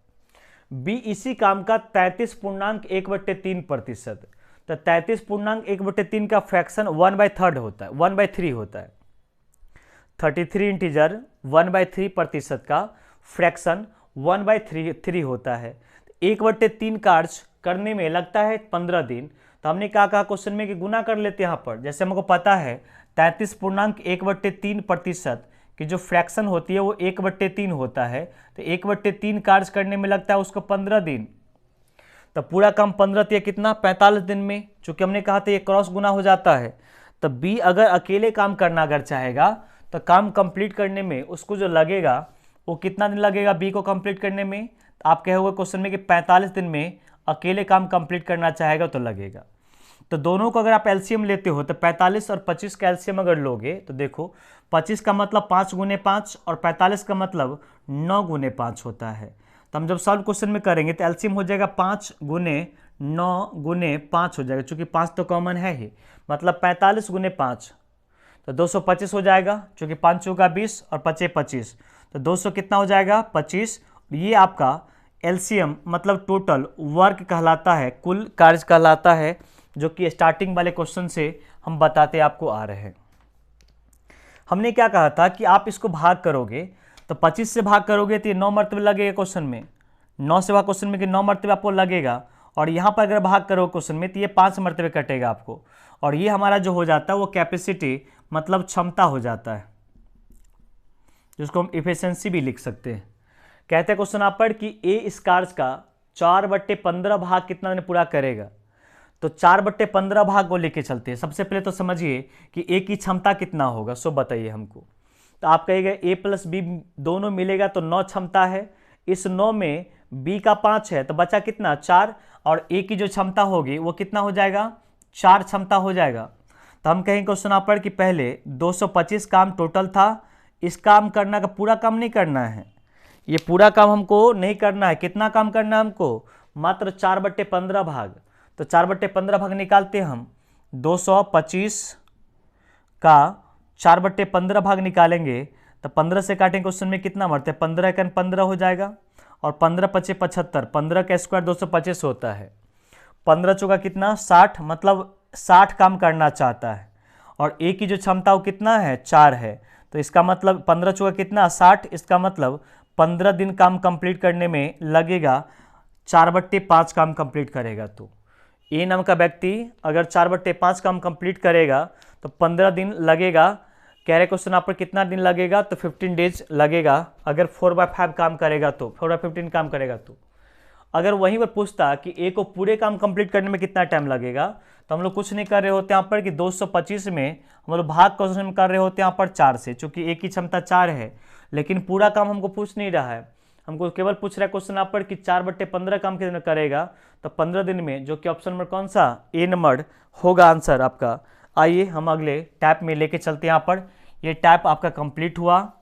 बी इसी काम का 33.1/3%, तो 33.1/3 का फ्रैक्शन 1/3 होता है, 1/3 होता है। 33 इंटीजर 1/3% का फ्रैक्शन 1/3 होता है। 1/3 कार्य करने में लगता है 15 दिन। तो हमने क्या कहा क्वेश्चन में कि गुना कर लेते हैं यहाँ पर। जैसे हमको पता है 33.1/3% की जो फ्रैक्शन होती है वो 1/3 होता है, तो 1/3 कार्य करने में लगता है उसको 15 दिन। तो पूरा काम 15 दिया कितना, 45 दिन में। चूंकि हमने कहा था ये क्रॉस गुना हो जाता है, तो बी अगर अकेले काम करना अगर चाहेगा तो काम कंप्लीट करने में उसको जो लगेगा वो कितना दिन लगेगा बी को कंप्लीट करने में। तो आप कहे हुए क्वेश्चन में कि 45 दिन में अकेले काम कंप्लीट करना चाहेगा तो लगेगा। तो दोनों को अगर आप एलसीएम लेते हो तो 45 और 25 का एलसीएम अगर लोगे तो देखो 25 का मतलब 5 × 5 और 45 का मतलब 9 × 5 होता है। तो हम जब सॉल्व क्वेश्चन में करेंगे तो एलसीएम हो जाएगा 5 × 9 × 5 हो जाएगा, चूंकि 5 तो कॉमन है ही, मतलब 45 × 5 तो 225 हो जाएगा, चूंकि 5 चौका 20 और 5 25, तो 200 कितना हो जाएगा 25। ये आपका एलसीएम मतलब टोटल वर्क कहलाता है, कुल कार्य कहलाता है, जो कि स्टार्टिंग वाले क्वेश्चन से हम बताते आपको आ रहे हैं। हमने क्या कहा था कि आप इसको भाग करोगे तो 25 से भाग करोगे तो ये 9 मरतबे लगेगा क्वेश्चन में, 9 से भाग क्वेश्चन में कि 9 मरतबे आपको लगेगा। और यहाँ पर अगर भाग करोगे क्वेश्चन में तो ये 5 मरतबे कटेगा आपको, और ये हमारा जो हो जाता है वो कैपेसिटी मतलब क्षमता हो जाता है, जिसको हम इफिशिएंसी भी लिख सकते हैं। कहते हैं क्वेश्चन आप पर कि ए इस कार्य का 4/15 भाग कितना दिन पूरा करेगा। तो 4/15 भाग को लेके चलते हैं। सबसे पहले तो समझिए कि ए की क्षमता कितना होगा, सो बताइए हमको। तो आप कहिएगा a+b दोनों मिलेगा तो 9 क्षमता है, इस 9 में b का 5 है तो बचा कितना 4, और a की जो क्षमता होगी वो कितना हो जाएगा 4 क्षमता हो जाएगा। तो हम कहेंगे क्वेश्चन आप पर कि पहले 225 काम टोटल था, इस काम करना का पूरा काम नहीं करना है, ये पूरा काम हमको नहीं करना है। कितना काम करना है हमको, मात्र 4/15 भाग। तो 4/15 भाग निकालते हैं हम, 225 का 4/15 भाग निकालेंगे तो 15 से काटेंगे क्वेश्चन में कितना मरते हैं, 15 × 15 हो जाएगा, और 15 × 5 = 75, 15 का स्क्वायर 225 होता है। 15 चौका कितना 60, मतलब 60 काम करना चाहता है, और ए की जो क्षमता वो कितना है 4 है। तो इसका मतलब 15 चौका कितना 60, इसका मतलब 15 दिन काम कंप्लीट करने में लगेगा, 4/5 काम कंप्लीट करेगा। तो ए नाम का व्यक्ति अगर 4/5 काम कंप्लीट करेगा तो 15 दिन लगेगा। कह रहे क्वेश्चन आप पर कितना दिन लगेगा, तो 15 डेज लगेगा। अगर 4/5 काम करेगा तो 4/15 काम करेगा तो अगर वहीं पर पूछता कि ए को पूरे काम कंप्लीट करने में कितना टाइम लगेगा, तो हम लोग कुछ नहीं कर रहे होते यहाँ पर कि 225 में हम लोग भाग क्वेश्चन कर रहे होते हैं यहाँ पर 4 से, चूंकि ए की क्षमता 4 है, लेकिन पूरा काम हमको पूछ नहीं रहा है, हमको केवल पूछ रहा है क्वेश्चन आप पर कि 4/15 काम कितने में करेगा, तो 15 दिन में, जो कि ऑप्शन नंबर कौन सा ए नंबर होगा आंसर आपका। आइए हम अगले टैप में लेके चलते हैं। यहाँ पर ये टैप आपका कंप्लीट हुआ।